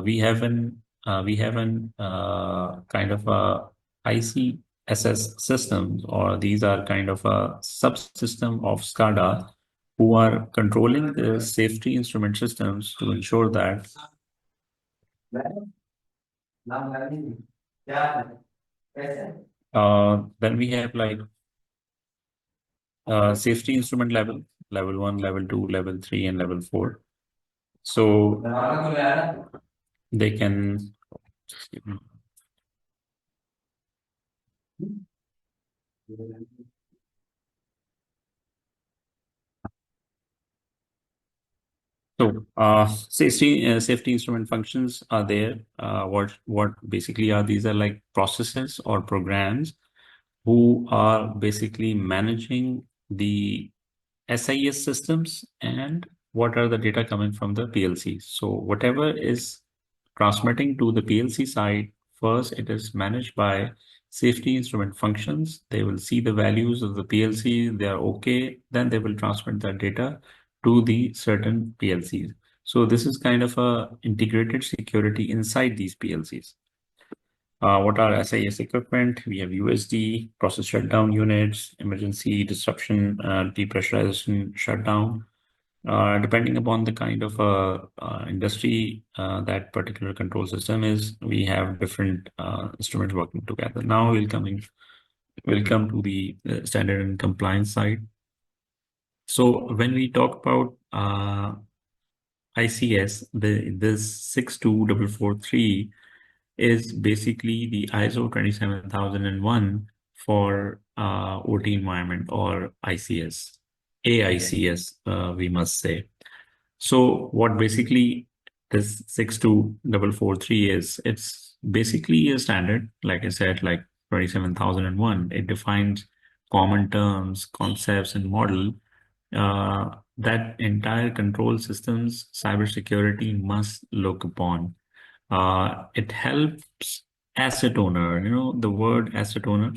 we have an kind of a ICSS systems, or these are kind of a subsystem of SCADA who are controlling the safety instrument systems to ensure that then we have like safety instrument level 1, level 2, level 3, and level 4. So they can safety instrument functions are there. What basically are these are like processes or programs who are basically managing the SIS systems and what are the data coming from the PLC. So whatever is transmitting to the PLC side, first it is managed by safety instrument functions. They will see the values of the PLC, they are okay, then they will transmit that data to the certain PLCs. So this is kind of a integrated security inside these PLCs. What are SIS equipment? We have USD, process shutdown units, emergency disruption, depressurization shutdown. Depending upon the kind of industry that particular control system is, we have different instruments working together. Now we'll come to the standard and compliance side. So when we talk about ICS, this 62443 is basically the ISO 27001 for OT environment, or ICS, AICS, we must say. So what basically this 62443 is, it's basically a standard, like I said, like 27001. It defines common terms, concepts, and model that entire control systems cybersecurity must look upon. It helps asset owner, the word asset owner.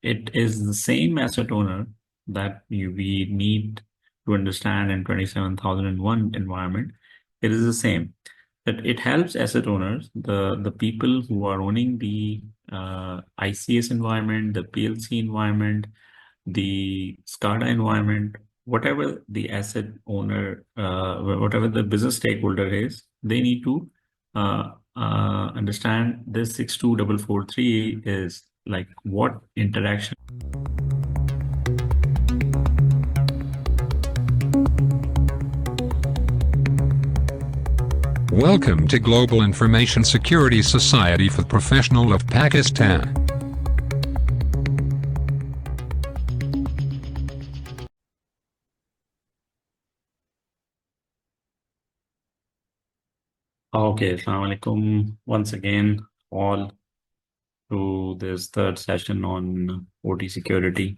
It is the same asset owner that we need to understand in 27001 environment. It is the same, that it helps asset owners, the people who are owning the ICS environment, the PLC environment, the SCADA environment, whatever the asset owner, whatever the business stakeholder is, they need to understand this 62443 is like what interaction. Welcome to Global Information Security Society for Professionals of Pakistan. Okay, Assalamu alaikum once again, all to this third session on OT security.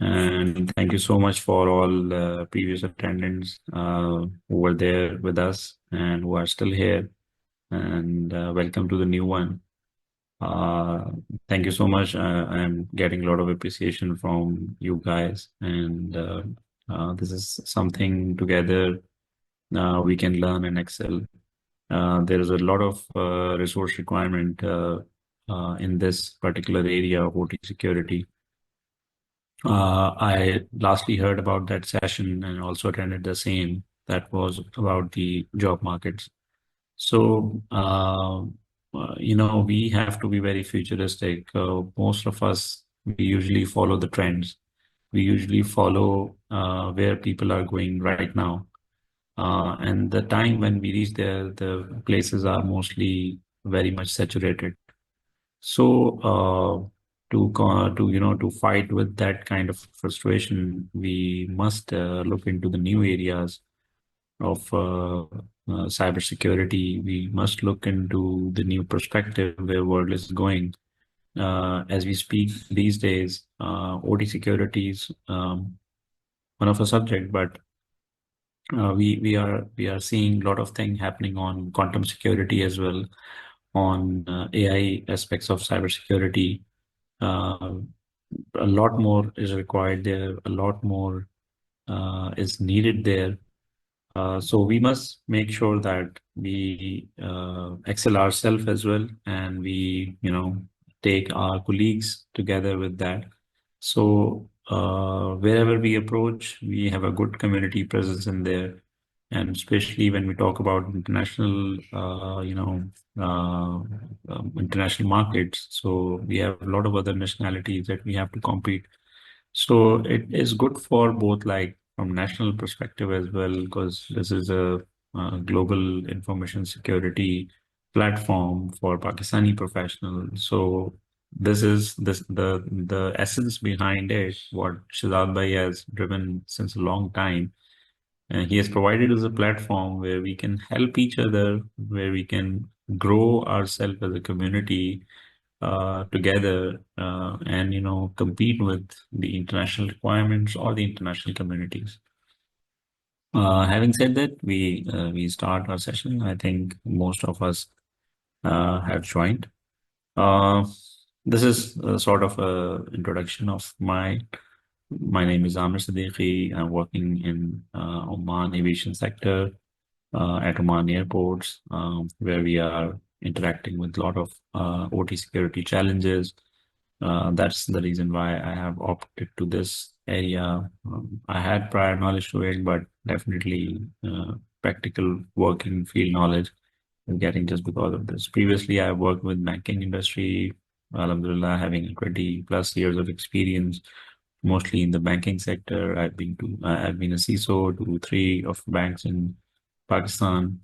And thank you so much for all previous attendants who were there with us and who are still here. And welcome to the new one. Thank you so much. I'm getting a lot of appreciation from you guys, and this is something together we can learn and excel. There is a lot of resource requirement in this particular area of OT security. I lastly heard about that session and also attended the same. That was about the job markets. So, we have to be very futuristic. Most of us, we usually follow the trends. We usually follow where people are going right now. And the time when we reach there, the places are mostly very much saturated. So, to fight with that kind of frustration, we must look into the new areas of cybersecurity. We must look into the new perspective where world is going. As we speak these days, OT security is one of a subject, but we are seeing a lot of things happening on quantum security as well, on AI aspects of cybersecurity. A lot more is required there. A lot more is needed there. So we must make sure that we excel ourselves as well, and we, take our colleagues together with that. So wherever we approach, we have a good community presence in there, and especially when we talk about international, international markets. So we have a lot of other nationalities that we have to compete. So it is good for both, like from national perspective as well, because this is a, global information security platform for Pakistani professionals. So this the essence behind it, what Shazad Bhai has driven since a long time. And he has provided us a platform where we can help each other, where we can grow ourselves as a community together, and compete with the international requirements or the international communities. Having said that, we start our session. I think most of us have joined. Uh, this is sort of a introduction of my name is Amir Siddiqui. I'm working in Oman aviation sector at Oman airports, where we are interacting with a lot of OT security challenges. That's the reason why I have opted to this area. I had prior knowledge to it, but definitely practical working field knowledge is getting just because of this. Previously, I worked with banking industry, Alhamdulillah, having 20 plus years of experience, mostly in the banking sector. I've been a CISO to three of banks in Pakistan,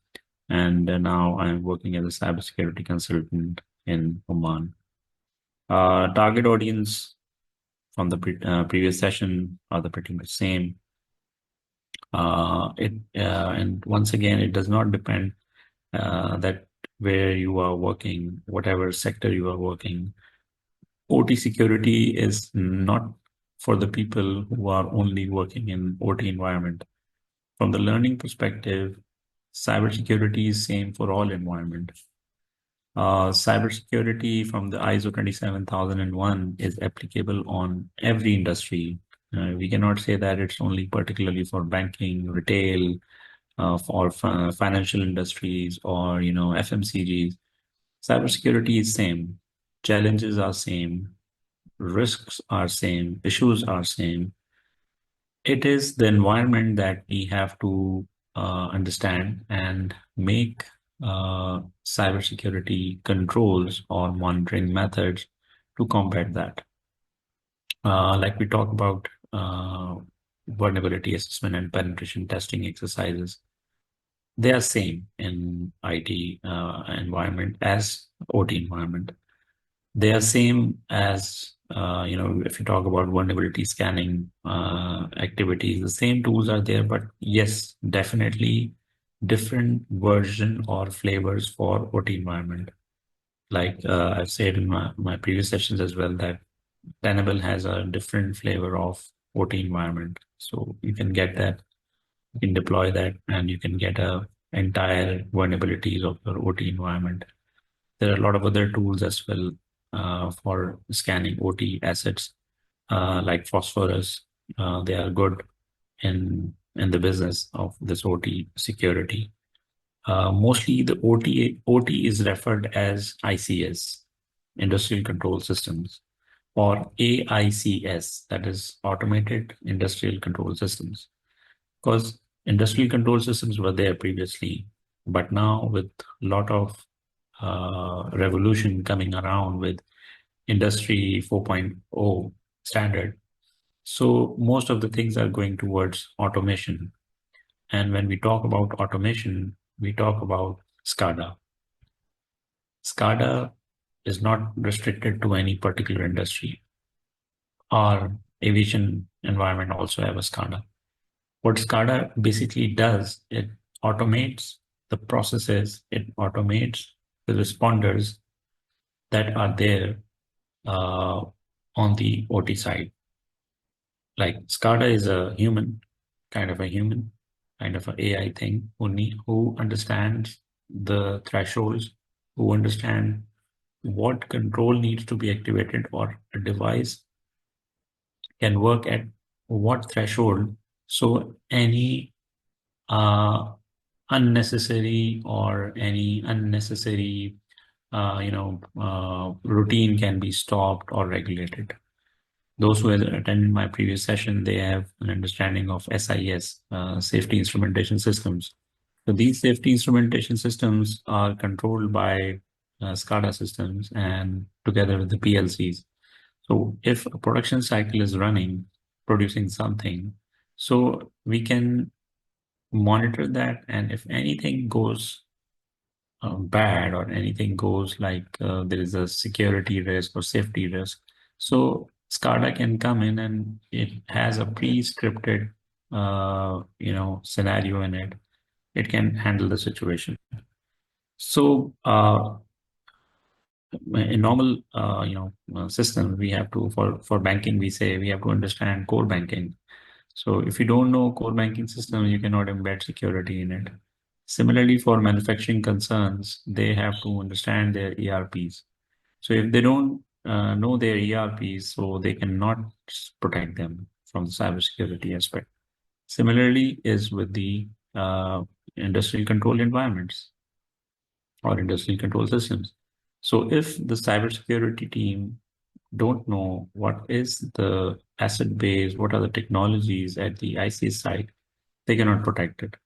and now I'm working as a cybersecurity consultant in Oman. Target audience from the previous session are the pretty much same. And once again, it does not depend that where you are working, whatever sector you are working. OT security is not for the people who are only working in OT environment. From the learning perspective, cybersecurity is same for all environment. Cybersecurity from the ISO 27001 is applicable on every industry. We cannot say that it's only particularly for banking, retail, for financial industries, or FMCGs. Cybersecurity is same. Challenges are same. Risks are same. Issues are same. It is the environment that we have to understand and make cybersecurity controls or monitoring methods to combat that. Like we talk about vulnerability assessment and penetration testing exercises, they are same in IT environment as OT environment. They are same as if you talk about vulnerability scanning activities, the same tools are there, but yes, definitely different version or flavors for OT environment. Like I've said in my previous sessions as well, that Tenable has a different flavor of OT environment. So you can get that, you can deploy that, and you can get a entire vulnerabilities of your OT environment. There are a lot of other tools as well for scanning OT assets, like Phosphorus. They are good in the business of this OT security. Mostly the OT is referred as ICS, Industrial Control Systems, or AICS, that is Automated Industrial Control Systems. Because industrial control systems were there previously, but now with a lot of revolution coming around with Industry 4.0 standard. So most of the things are going towards automation. And when we talk about automation, we talk about SCADA. SCADA is not restricted to any particular industry. Our aviation environment also have a SCADA. What SCADA basically does, it automates the processes, it automates the responders that are there on the OT side. Like SCADA is a human, kind of a human, kind of an AI thing who understands the thresholds, who understand what control needs to be activated, or a device can work at what threshold. So any unnecessary or any unnecessary routine can be stopped or regulated. Those who have attended my previous session, they have an understanding of SIS, safety instrumentation systems. So these safety instrumentation systems are controlled by SCADA systems and together with the PLCs. So if a production cycle is running, producing something, so we can monitor that, and if anything goes bad or anything goes like there is a security risk or safety risk, so SCADA can come in and it has a pre-scripted scenario in it. It can handle the situation. So in normal system, we have to, for banking, we say we have to understand core banking. So if you don't know core banking system, you cannot embed security in it. Similarly, for manufacturing concerns, they have to understand their ERPs. So if they don't know their ERPs, so they cannot protect them from the cybersecurity aspect. Similarly is with the industrial control environments or industrial control systems. So if the cybersecurity team don't know what is the asset base, what are the technologies at the ICS site, they cannot protect it.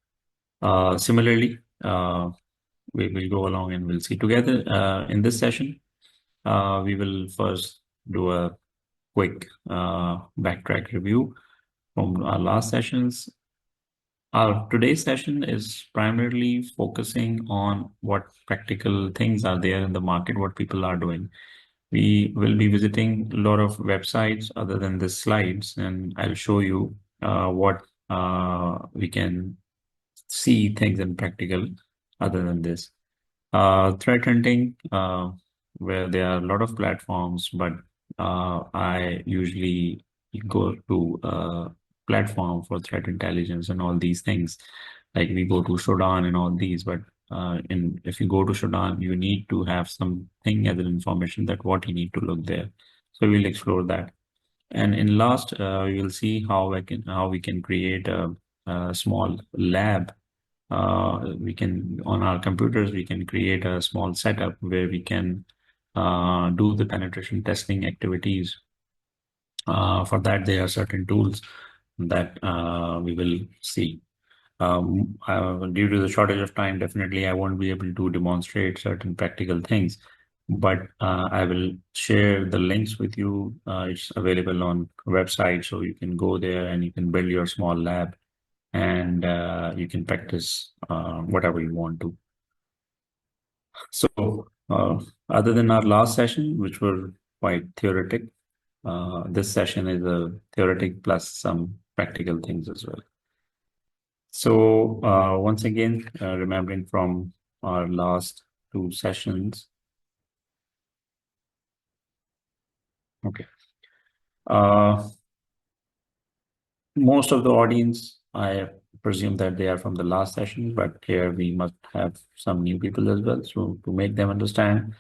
Similarly, we will go along and we'll see together in this session. We will first do a quick backtrack review from our last sessions. Our today's session is primarily focusing on what practical things are there in the market, what people are doing. We will be visiting a lot of websites other than the slides, and I'll show you what we can see things in practical other than this. Threat hunting, where there are a lot of platforms, but I usually go to a platform for threat intelligence and all these things. Like we go to Shodan and all these, but if you go to Shodan, you need to have something as an information that what you need to look there. So we'll explore that. And in last, we will see how we can create a small lab. We can, on our computers, we can create a small setup where we can do the penetration testing activities. For that, there are certain tools that we will see. Due to the shortage of time, definitely I won't be able to demonstrate certain practical things, but I will share the links with you. It's available on website, so you can go there and you can build your small lab and you can practice whatever you want to. So other than our last session, which were quite theoretic, this session is a theoretic plus some practical things as well. So once again, remembering from our last two sessions. Okay. Most of the audience, I presume that they are from the last session, but here we must have some new people as well. So to make them understand,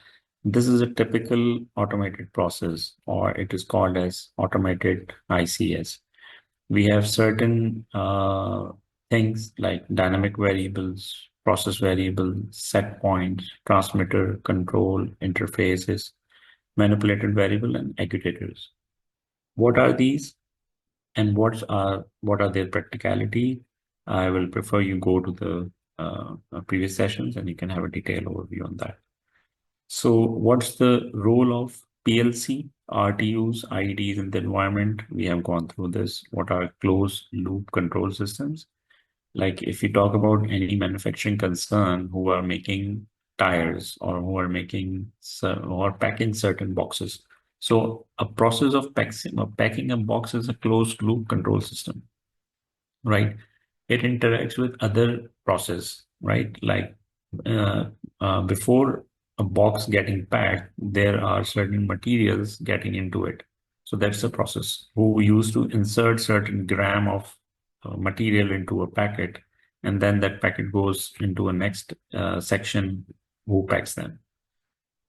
this is a typical automated process, or it is called as automated ICS. We have certain things like dynamic variables, process variables, set points, transmitter, control, interfaces, manipulated variable, and aggregators. What are these and what are their practicality? I will prefer you go to the previous sessions and you can have a detailed overview on that. So what's the role of PLC, RTUs, IDs in the environment? We have gone through this. What are closed loop control systems? Like if you talk about any manufacturing concern who are making tires or who are making or packing certain boxes. So a process of packing a box is a closed loop control system, right? It interacts with other process, right? Like before a box getting packed, there are certain materials getting into it. So that's the process. Who used to insert certain gram of material into a packet, and then that packet goes into a next section who packs them.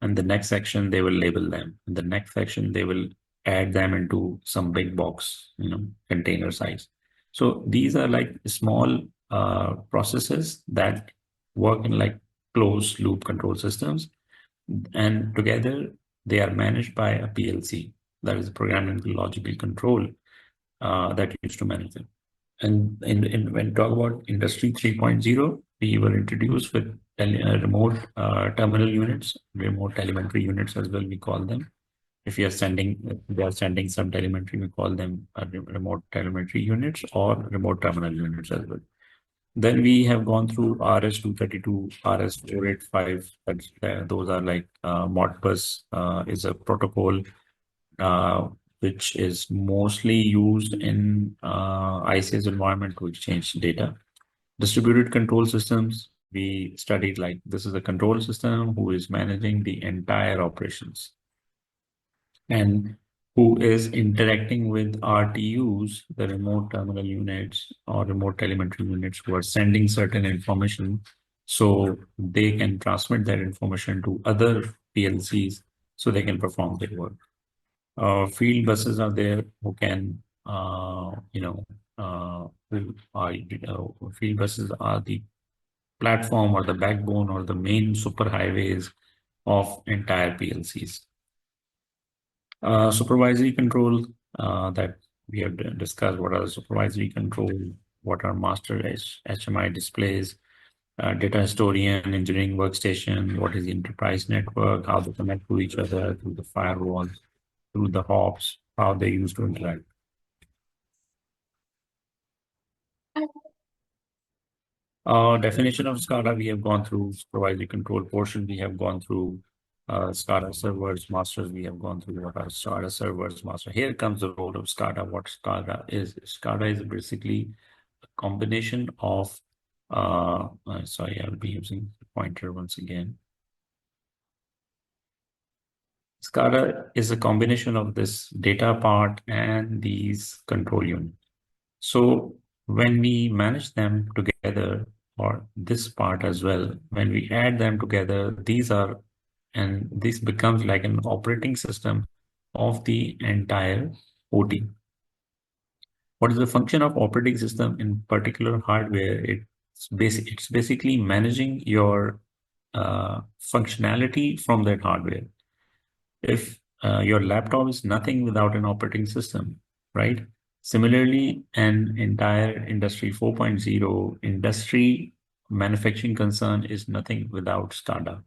And the next section, they will label them. In the next section, they will add them into some big box, container size. So these are like small processes that work in like closed loop control systems, and together they are managed by a PLC, that is programming logical control, that used to manage them. And when we talk about Industry 3.0, we were introduced with remote terminal units, remote telemetry units as well, we call them. If they are sending some telemetry, we call them remote telemetry units or remote terminal units as well. Then we have gone through RS-232, RS-485. Those are like Modbus is a protocol uh, which is mostly used in ICS environment to exchange data. Distributed control systems, we studied like this is a control system who is managing the entire operations and who is interacting with RTUs, the remote terminal units or remote telemetry units who are sending certain information so they can transmit that information to other PLCs so they can perform their work. Field buses are there who can, field buses are the platform or the backbone or the main superhighways of entire PLCs. Supervisory control that we have discussed. What are supervisory control? What are master HMI displays? Data historian, engineering workstation. What is the enterprise network? How they connect to each other through the firewalls, through the hops, how they used to interact. Definition of SCADA, we have gone through supervisory control portion. We have gone through SCADA servers, masters. We have gone through what are SCADA servers, master. Here comes the role of SCADA. What SCADA is? SCADA is basically a combination of, sorry, I'll be using the pointer once again. SCADA is a combination of this data part and these control units. So when we manage them together, or this part as well, when we add them together, and this becomes like an operating system of the entire OT. What is the function of operating system in particular hardware? It's basically managing your functionality from that hardware. If your laptop is nothing without an operating system, right? Similarly, an entire Industry 4.0 industry manufacturing concern is nothing without SCADA.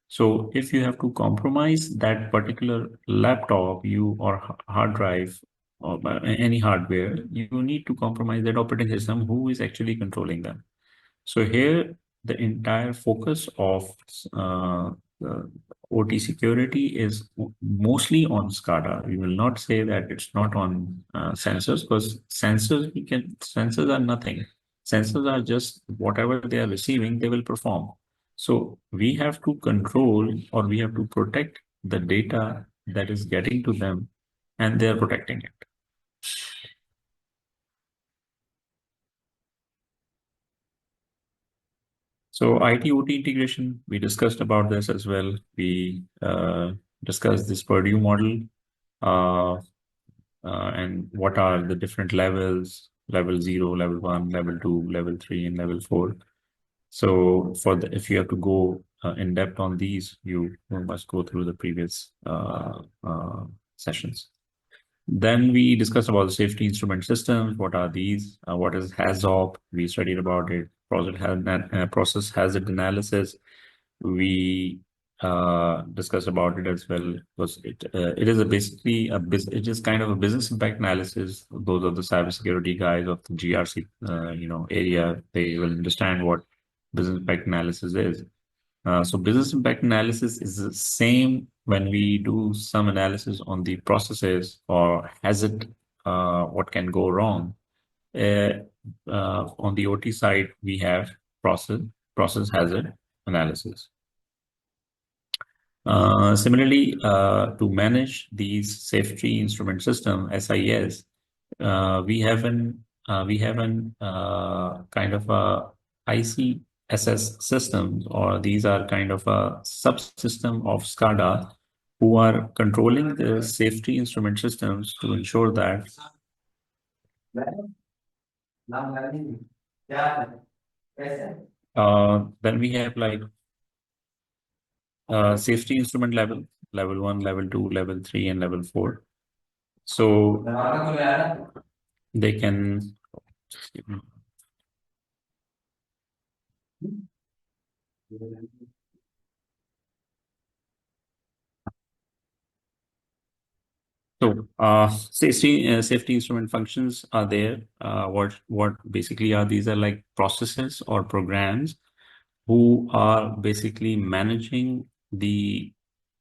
So if you have to compromise that particular laptop, or hard drive, or any hardware, you need to compromise that operating system who is actually controlling them. So here, the entire focus of the OT security is mostly on SCADA. We will not say that it's not on sensors, because sensors are nothing. Sensors are just whatever they are receiving, they will perform. So we have to control, or we have to protect the data that is getting to them, and they are protecting it. So IT/OT integration, we discussed about this as well. We discussed this Purdue model uh, and what are the different levels, level 0, level 1, level 2, level 3, and level 4. So if you have to go in depth on these, you must go through the previous sessions. Then we discussed about the safety instrument systems. What are these? What is HAZOP? We studied about it. Process hazard analysis. We discussed about it as well. Because it is it is kind of a business impact analysis. Those are the cybersecurity guys of the GRC area. They will understand what business impact analysis is. So business impact analysis is the same when we do some analysis on the processes or what can go wrong. On the OT side, we have process hazard analysis. Similarly, to manage these safety instrument system (SIS), we have an kind of a ICSS systems, or these are kind of a subsystem of SCADA who are controlling the safety instrument systems to ensure that Then we have like safety instrument level 1, level 2, level 3, and level 4. So they can safety instrument functions are there. What basically are these are like processes or programs who are basically managing the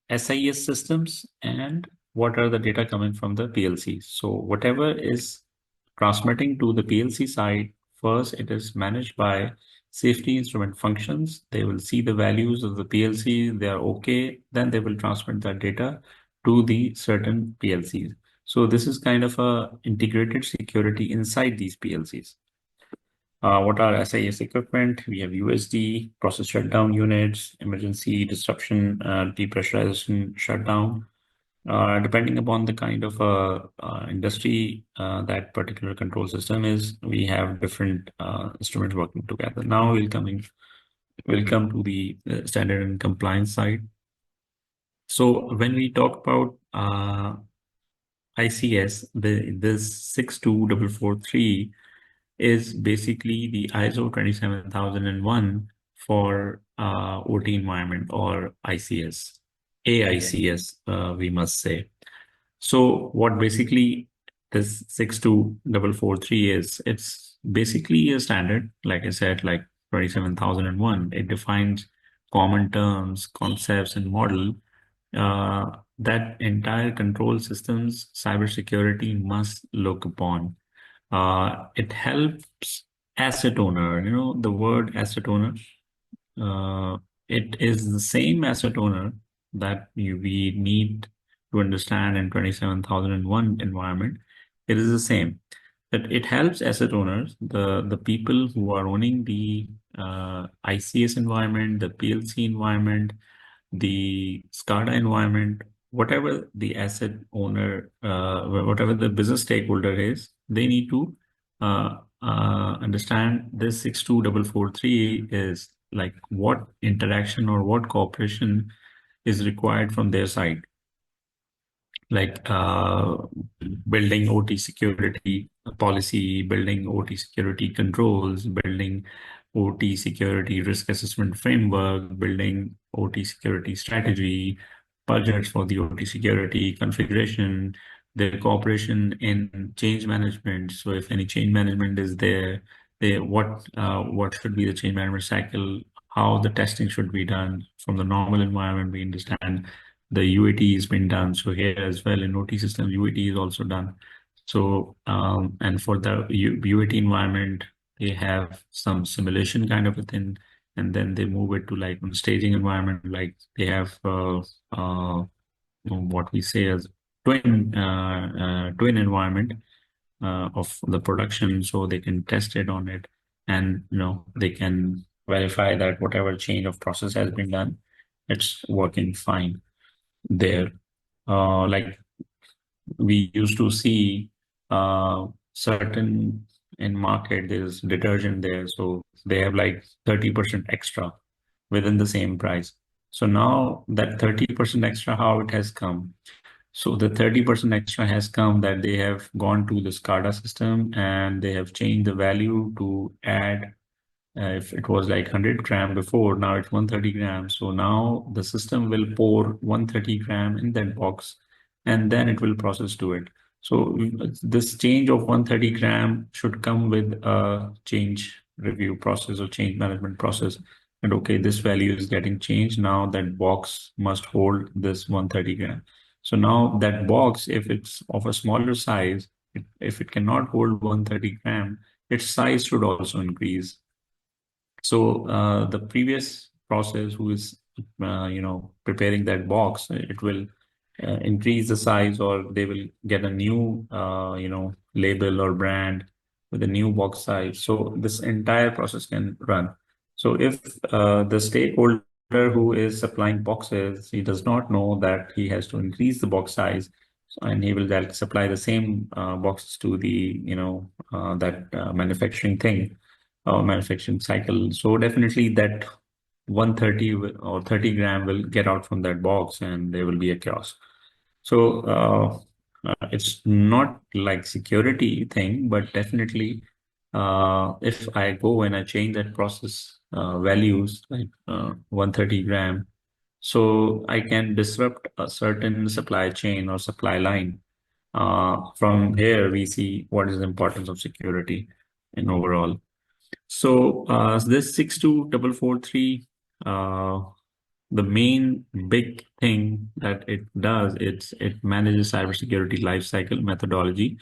SIS systems and what are the data coming from the PLC. So whatever is transmitting to the PLC side, first it is managed by safety instrument functions. They will see the values of the PLC, they are okay, then they will transmit that data to the certain PLCs. So this is kind of a integrated security inside these PLCs. What are SIS equipment? We have USD, process shutdown units, emergency disruption, depressurization shutdown. Depending upon the kind of industry that particular control system is, we have different instruments working together. Now we'll come to the standard and compliance side. So when we talk about ICS, this 62443 is basically the ISO 27001 for OT environment, or ICS, AICS, we must say. So what basically this 62443 is, it's basically a standard, like I said, like 27001. It defines common terms, concepts, and model that entire control systems cybersecurity must look upon. It helps asset owner, the word asset owner, uh, it is the same asset owner that we need to understand in 27001 environment. It is the same. That it helps asset owners, the people who are owning the ICS environment, the PLC environment, the SCADA environment, whatever the asset owner, whatever the business stakeholder is, they need to understand this 62443 is like what interaction or what cooperation is required from their side, like building OT security policy, building OT security controls, building OT security risk assessment framework, building OT security strategy, budgets for the OT security configuration, the cooperation in change management. So if any change management is there, what should be the change management cycle, how the testing should be done from the normal environment. We understand the UAT has been done. So here as well in OT system, UAT is also done. So, and for the UAT environment, they have some simulation kind of a thing, and then they move it to like staging environment, like they have what we say as twin environment of the production, so they can test it on it, and they can verify that whatever change of process has been done, it's working fine there. Like we used to see certain in market, there's detergent there. So they have like 30% extra within the same price. So now that 30% extra, how it has come? So the 30% extra has come that they have gone to the SCADA system and they have changed the value to add if it was like 100 gram before, now it's 130 grams. So now the system will pour 130 gram in that box and then it will process to it. So this change of 130 gram should come with a change review process or change management process. And okay, this value is getting changed. Now that box must hold this 130 gram. So now that box, if it's of a smaller size, if it cannot hold 130 gram, its size should also increase. So the previous process who is preparing that box, it will increase the size, or they will get a new label or brand with a new box size. So this entire process can run. So if the stakeholder who is supplying boxes, he does not know that he has to increase the box size, and he will supply the same boxes to the that manufacturing thing. manufacturing cycle. So definitely that 130 or 30 gram will get out from that box and there will be a chaos. So it's not like security thing, but definitely if I go and I change that process values like 130 gram, so I can disrupt a certain supply chain or supply line. From here, we see what is the importance of security in overall. So this 62443, uh, the main big thing that it does, it manages cybersecurity lifecycle methodology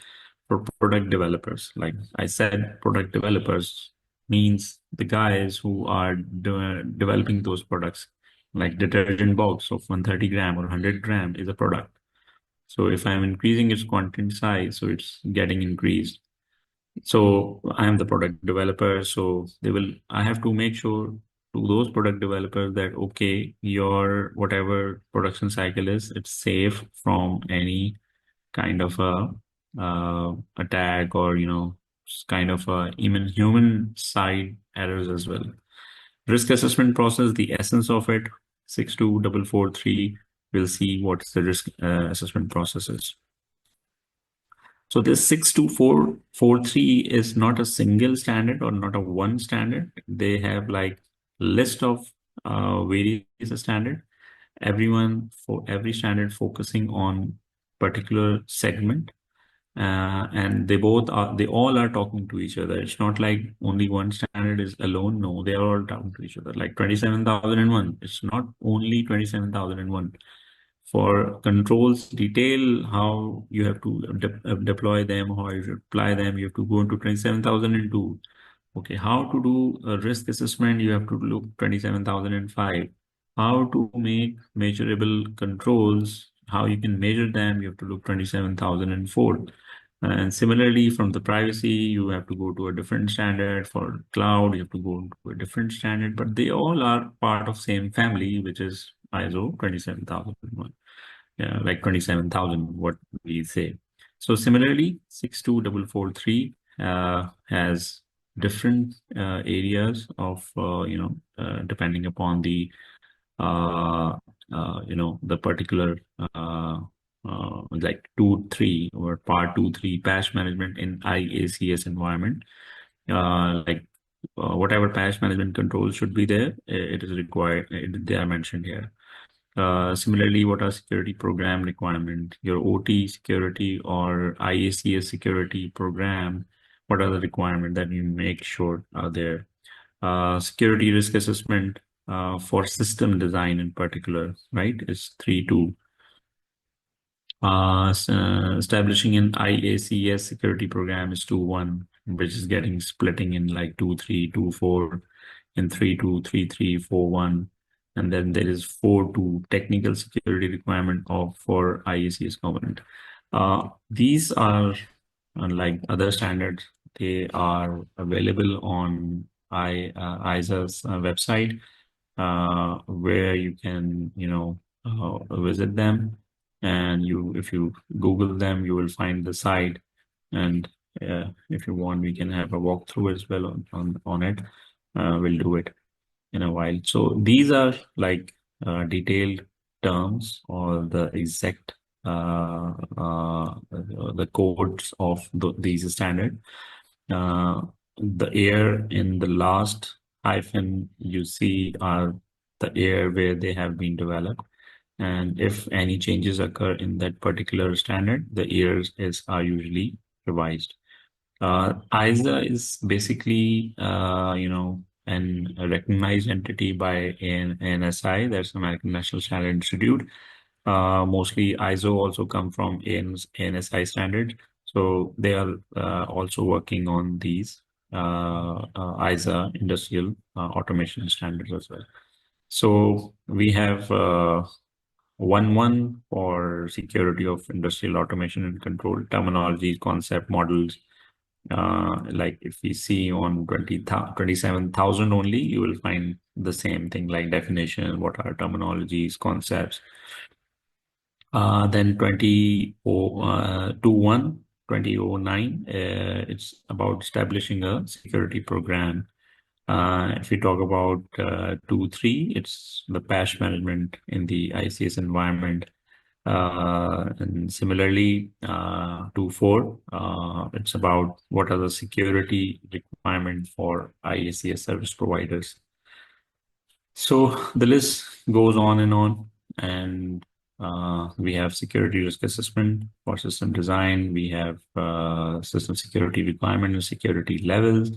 for product developers. Like I said, product developers means the guys who are developing those products, like detergent box of 130 gram or 100 gram is a product. So if I'm increasing its content size, so it's getting increased. So I am the product developer. So I have to make sure to those product developers that, okay, your whatever production cycle is, it's safe from any kind of a attack or, kind of even human side errors as well. Risk assessment process, the essence of it, 62443, we'll see what's the risk assessment process is. So this 62443 is not a single standard or not a one standard. They have like list of various standard. Everyone for every standard focusing on particular segment. And they all are talking to each other. It's not like only one standard is alone. No, they are all talking to each other. Like 27,001, it's not only 27,001 for controls detail, how you have to deploy them, how you should apply them. You have to go into 27,002. Okay, how to do a risk assessment, you have to look 27,005. How to make measurable controls, how you can measure them, you have to look 27,004. And similarly, from the privacy, you have to go to a different standard. For cloud, you have to go to a different standard, but they all are part of same family, which is ISO 27001. Yeah, like 27,000, what we say. So similarly, 62443 has different areas of, depending upon the the particular like 2, 3 or part 2, 3 patch management in IACS environment. Like whatever patch management controls should be there, it is required. They are mentioned here. Similarly, what are security program requirement? Your OT security or IACS security program, what are the requirements that you make sure are there? Security risk assessment for system design in particular, right, is 3.2. Establishing an IACS security program is 2.1, which is getting splitting in like 2.3, 2.4, and 3.2, 3.3, 4.1. And then there is 4.2 technical security requirement of for IACS component. These are unlike other standards. They are available on ISA's website, where you can, visit them. And if you Google them, you will find the site. And if you want, we can have a walkthrough as well on it. We'll do it in a while. So these are like detailed terms or the exact the codes of these standard. The air in the last hyphen you see are the air where they have been developed. And if any changes occur in that particular standard, the years are usually revised. ISA is basically, a recognized entity by an ANSI, that's American National Standard Institute. Mostly ISO also come from ANSI standard. So they are also working on these ISA industrial automation standards as well. So we have 1.1 for security of industrial automation and control, terminology, concept models. Like if we see on 27,000 only, you will find the same thing like definition, what are terminologies, concepts. Then 20.1 2009. It's about establishing a security program. If we talk about 2.3, it's the patch management in the ICS environment. And similarly, 2.4, it's about what are the security requirements for IACS service providers. So the list goes on and on. And we have security risk assessment for system design. We have system security requirement and security levels.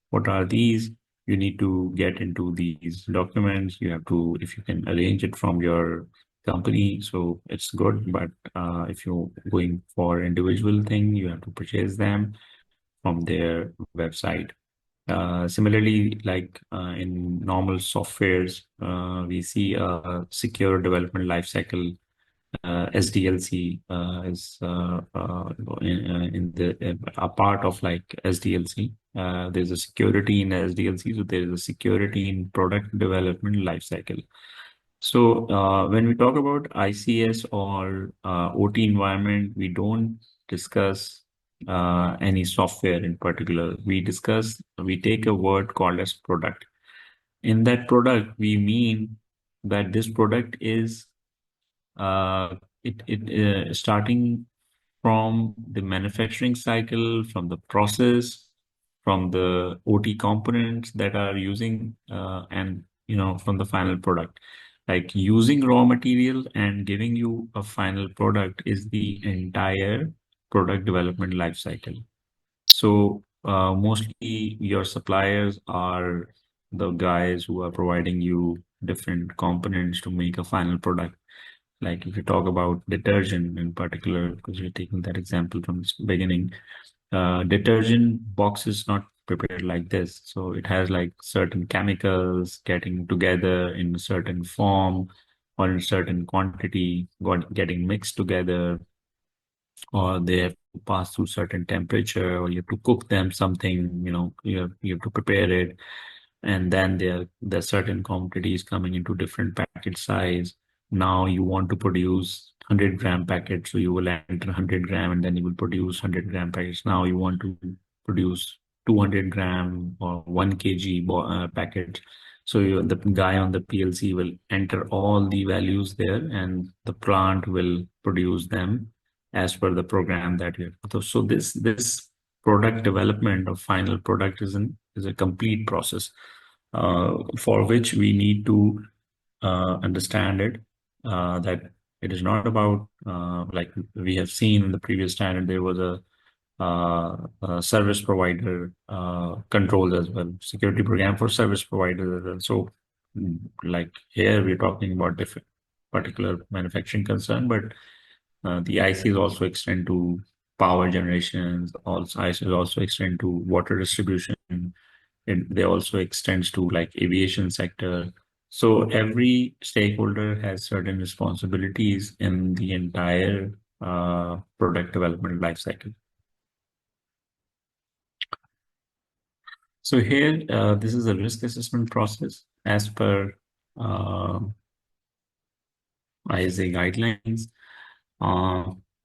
What are these? You need to get into these documents. You have to, if you can arrange it from your company, so it's good. But if you're going for individual thing, you have to purchase them from their website. Similarly, like in normal softwares, we see a secure development lifecycle. SDLC is in the a part of like SDLC. There's a security in SDLC, so there is a security in product development lifecycle. So when we talk about ICS or OT environment, we don't discuss any software in particular. We take a word called as product. In that product, we mean that this product is starting from the manufacturing cycle, from the process, from the OT components that are using, and from the final product. Like using raw material and giving you a final product is the entire product development life cycle. So mostly your suppliers are the guys who are providing you different components to make a final product. Like if you talk about detergent in particular, because you're taking that example from the beginning, detergent box is not prepared like this. So it has like certain chemicals getting together in a certain form or in certain quantity, getting mixed together, or they have to pass through certain temperature, or you have to cook them something, you have to prepare it. And then there are certain quantities coming into different packet size. Now you want to produce 100-gram packet, so you will enter 100 gram and then you will produce 100-gram packets. Now you want to produce 200-gram or 1 kg packet. So the guy on the PLC will enter all the values there, and the plant will produce them as per the program that you have. So this product development of final product is a complete process for which we need to understand it, that it is not about like we have seen in the previous standard, there was a service provider controls as well, security program for service providers as well. So like here we're talking about different particular manufacturing concern, but the ICs also extend to power generations. Also, ICs also extend to water distribution. They also extends to like aviation sector. So every stakeholder has certain responsibilities in the entire product development lifecycle. So here, this is a risk assessment process as per ISA guidelines.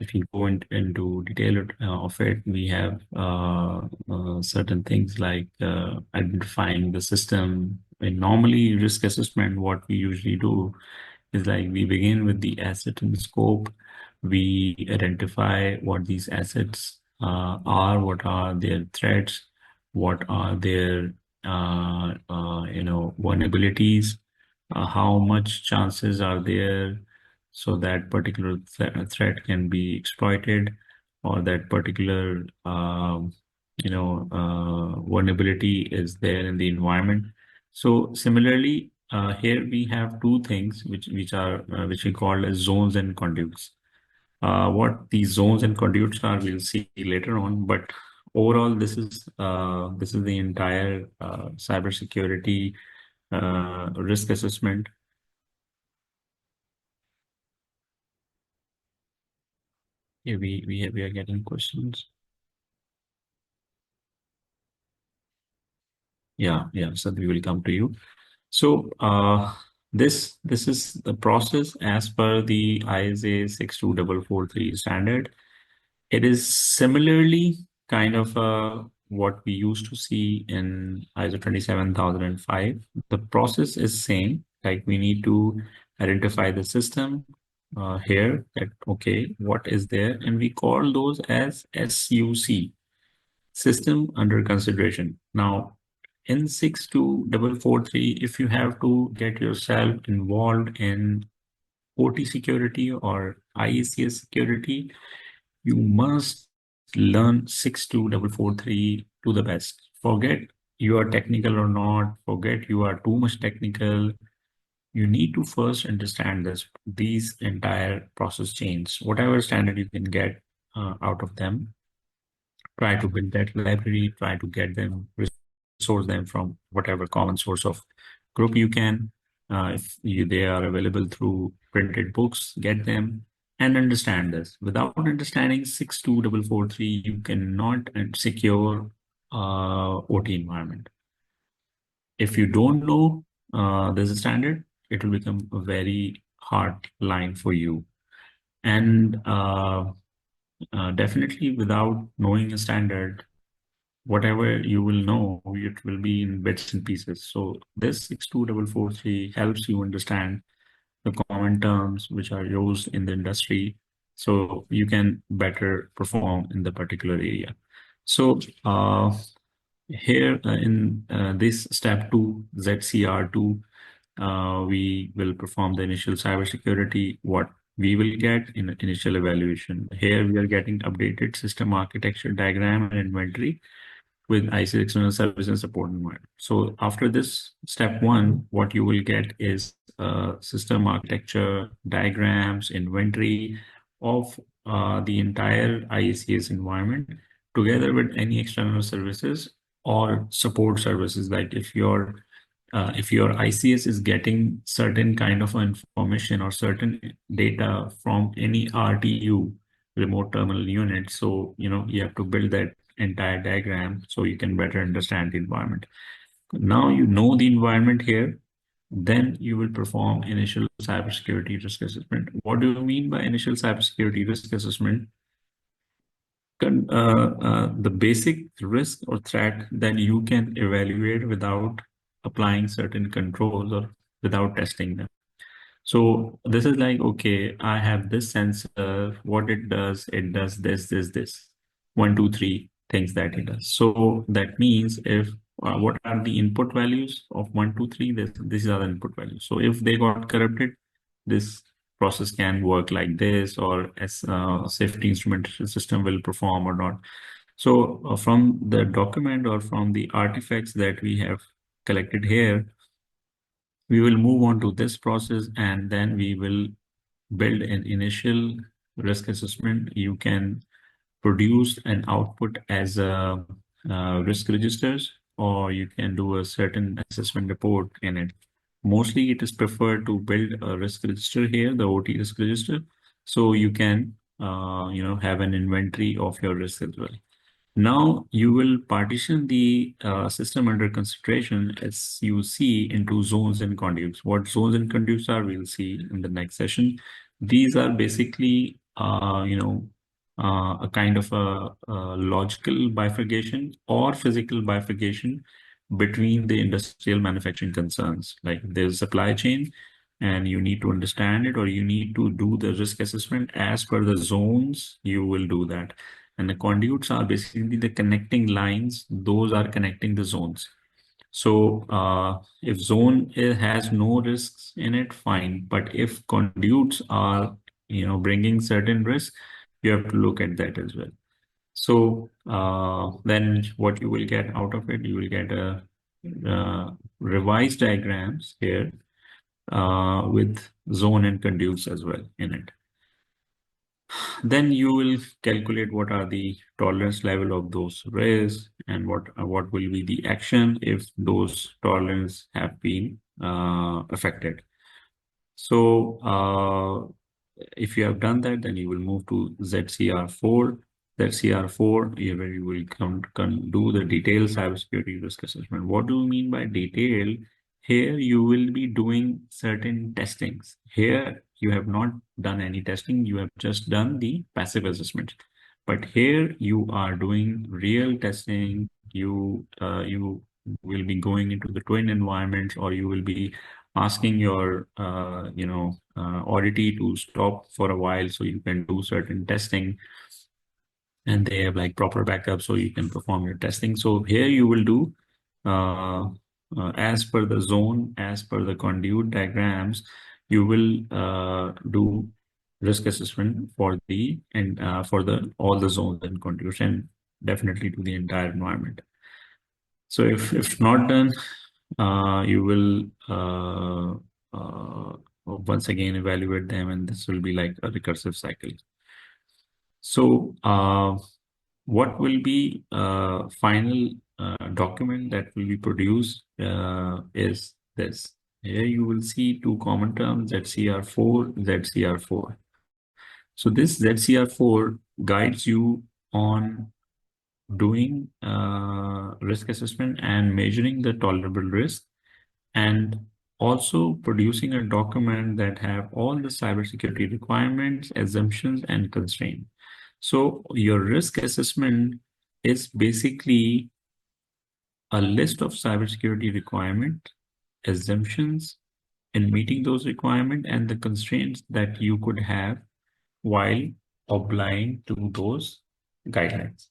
If you go into detail of it, we have certain things like identifying the system. And normally, risk assessment, what we usually do is like we begin with the asset and scope. We identify what these assets are, what are their threats, what are their vulnerabilities, how much chances are there so that particular threat can be exploited, or that particular vulnerability is there in the environment. So similarly, here we have two things which we call as zones and conduits. What these zones and conduits are, we'll see later on. But overall, this is the entire cybersecurity risk assessment. Yeah, we are getting questions. Yeah, so we will come to you. So this is the process as per the ISA 62443 standard. It is similarly kind of what we used to see in ISO 27005. The process is same, like we need to identify the system here that, okay, what is there? And we call those as SUC, system under consideration. Now, in 62443, if you have to get yourself involved in OT security or IACS security, you must learn 62443 to the best. Forget you are technical or not, forget you are too much technical. You need to first understand these entire process chains, whatever standard you can get out of them. Try to build that library, try to get them, resource them from whatever common source of group you can. If they are available through printed books, get them and understand this. Without understanding 62443, you cannot secure OT environment. If you don't know there's a standard, it will become a very hard line for you. And definitely without knowing a standard, whatever you will know, it will be in bits and pieces. So this 62443 helps you understand the common terms which are used in the industry, so you can better perform in the particular area. So here in this step 2, ZCR2, we will perform the initial cybersecurity, what we will get in initial evaluation. Here we are getting updated system architecture diagram and inventory with ISAGCA external service and support environment. So after this step 1, what you will get is system architecture, diagrams, inventory of the entire IACS environment, together with any external services or support services. Like if your ICS is getting certain kind of information or certain data from any RTU, remote terminal unit, so you have to build that entire diagram so you can better understand the environment. Now you know the environment here, then you will perform initial cybersecurity risk assessment. What do you mean by initial cybersecurity risk assessment? The basic risk or threat that you can evaluate without applying certain controls or without testing them. So this is like, okay, I have this sensor, what it does this, 1, 2, 3 things that it does. So that means if what are the input values of 1, 2, 3? These are the input values. So if they got corrupted, this process can work like this, or as safety instrument system will perform or not. So from the document or from the artifacts that we have collected here, we will move on to this process, and then we will build an initial risk assessment. You can produce an output as a risk registers, or you can do a certain assessment report in it. Mostly it is preferred to build a risk register here, the OT risk register, so you can have an inventory of your risk as well. Now you will partition the system under consideration, as you see, into zones and conduits. What zones and conduits are, we'll see in the next session. These are basically, a kind of a logical bifurcation or physical bifurcation between the industrial manufacturing concerns. Like there's supply chain, and you need to understand it, or you need to do the risk assessment as per the zones. You will do that. And the conduits are basically the connecting lines. Those are connecting the zones. So if zone has no risks in it, fine. But if conduits are, bringing certain risks, you have to look at that as well. So then what you will get out of it, you will get a revised diagrams here with zone and conduits as well in it. Then you will calculate what are the tolerance level of those risks, and what will be the action if those tolerance have been affected. So if you have done that, then you will move to ZCR4. ZCR4, where you will come do the detailed cybersecurity risk assessment. What do you mean by detail? Here you will be doing certain testings. Here you have not done any testing. You have just done the passive assessment. But here you are doing real testing. You will be going into the twin environments, or you will be asking your auditee to stop for a while so you can do certain testing, and they have like proper backup so you can perform your testing. So here you will do uh, as per the zone, as per the conduit diagrams, you will do risk assessment for the and for the all the zones and conduits, and definitely to the entire environment. So if not done, you will once again evaluate them, and this will be like a recursive cycle. So what will be final document that will be produced is this. Here you will see two common terms, ZCR4, ZCR4. So this ZCR4 guides you on doing risk assessment and measuring the tolerable risk, and also producing a document that have all the cybersecurity requirements, assumptions, and constraints. So your risk assessment is basically a list of cybersecurity requirements, assumptions in meeting those requirements, and the constraints that you could have while applying to those guidelines.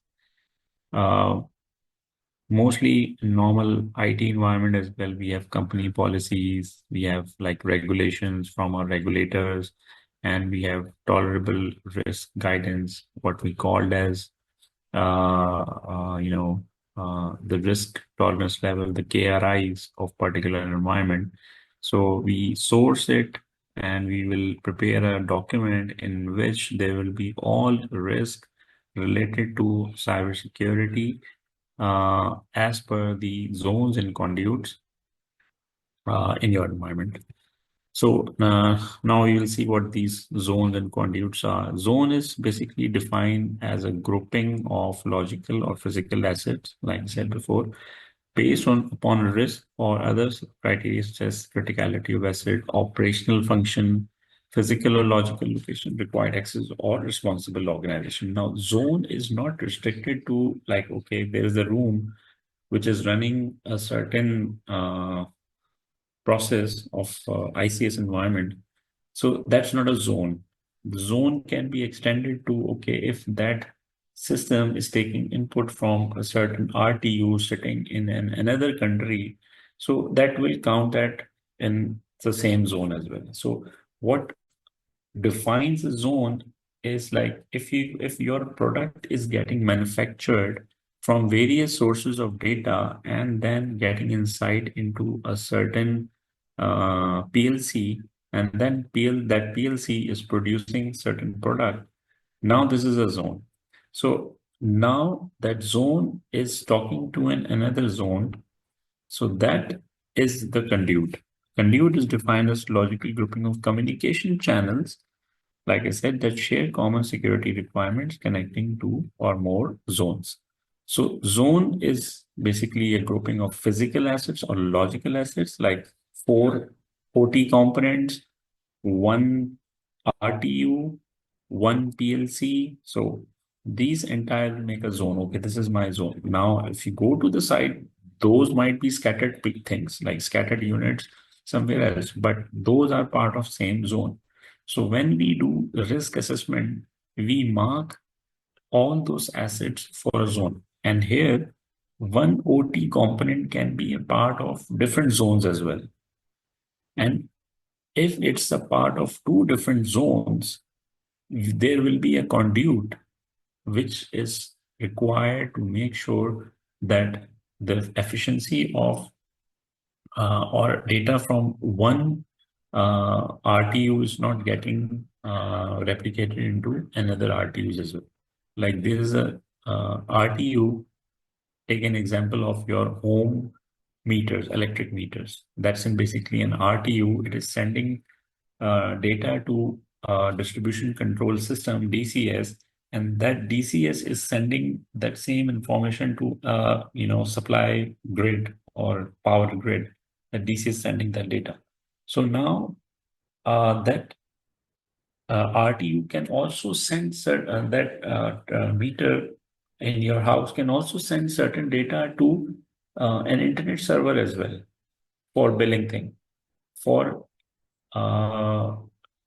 Mostly normal IT environment as well. We have company policies, we have like regulations from our regulators, and we have tolerable risk guidance, what we called as the risk tolerance level, the KRIs of particular environment. So we source it, and we will prepare a document in which there will be all risk related to cybersecurity as per the zones and conduits in your environment. So now you will see what these zones and conduits are. Zone is basically defined as a grouping of logical or physical assets, like I said before, based on upon risk or other criteria such as criticality of asset, operational function, physical or logical location, required access, or responsible organization. Now, zone is not restricted to like, okay, there is a room which is running a certain process of ICS environment. So that's not a zone. The zone can be extended to, okay, if that system is taking input from a certain RTU sitting in another country, so that will count that in the same zone as well. So what defines a zone is like if your product is getting manufactured from various sources of data and then getting insight into a certain PLC, and then that PLC is producing certain product. Now this is a zone. So now that zone is talking to another zone. So that is the conduit. Conduit is defined as logical grouping of communication channels, like I said, that share common security requirements connecting two or more zones. So zone is basically a grouping of physical assets or logical assets, like four OT components, one RTU, one PLC. So these entire make a zone. Okay, this is my zone. Now, if you go to the side, those might be scattered big things like scattered units somewhere else, but those are part of same zone. So when we do risk assessment, we mark all those assets for a zone. And here, one OT component can be a part of different zones as well. And if it's a part of two different zones, there will be a conduit which is required to make sure that the efficiency of or data from one RTU is not getting replicated into another RTUs as well. Like there is a RTU, take an example of your home meters, electric meters. That's in basically an RTU. It is sending data to distribution control system, DCS, and that DCS is sending that same information to supply grid or power grid. That DCS is sending that data. So now that RTU can also send that meter in your house can also send certain data to an internet server as well for billing thing. For uh,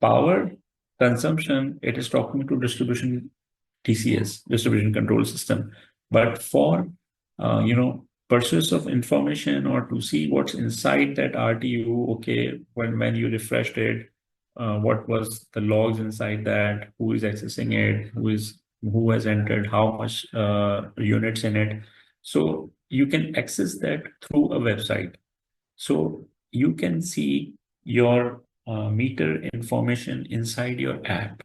power consumption, it is talking to distribution TCS, distribution control system. But for purchase of information or to see what's inside that RTU, okay, when you refreshed it, what was the logs inside that, who is accessing it, who has entered how much units in it. So you can access that through a website. So you can see your meter information inside your app.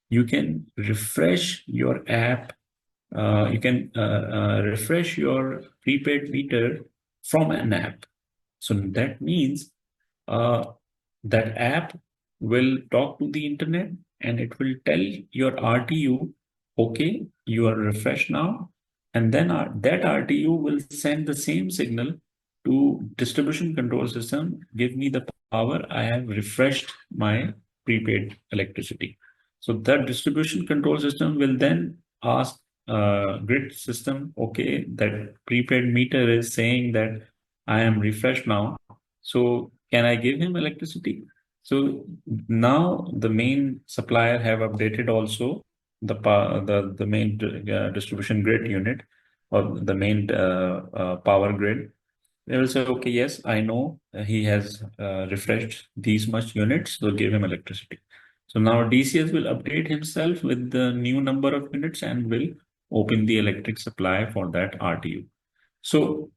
You can refresh your app. You can refresh your prepaid meter from an app. So that means uh, that app will talk to the internet and it will tell your RTU, okay, you are refreshed now. And then that RTU will send the same signal to distribution control system, give me the power, I have refreshed my prepaid electricity. So that distribution control system will then ask grid system, okay, that prepaid meter is saying that I am refreshed now. So can I give him electricity? So now the main supplier have updated also the main distribution grid unit or the main power grid. They will say, okay, yes, I know he has refreshed these much units, so give him electricity. So now DCS will update himself with the new number of units and will open the electric supply for that RTU. So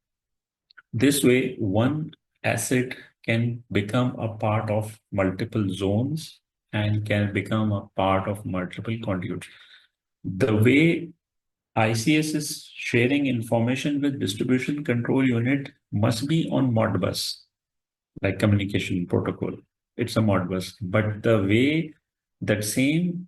this way, one asset can become a part of multiple zones and can become a part of multiple conduits. The way ICS is sharing information with distribution control unit must be on Modbus, like communication protocol. It's a Modbus. But the way that same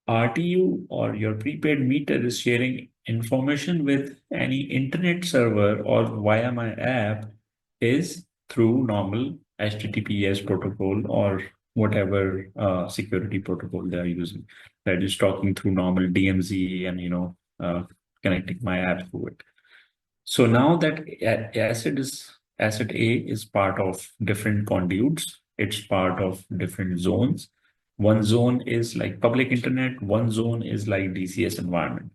RTU or your prepaid meter is sharing information with any internet server or via my app is through normal HTTPS protocol or whatever security protocol they are using. That is talking through normal DMZ and connecting my app through it. So now that asset A is part of different conduits, it's part of different zones. One zone is like public internet, one zone is like DCS environment.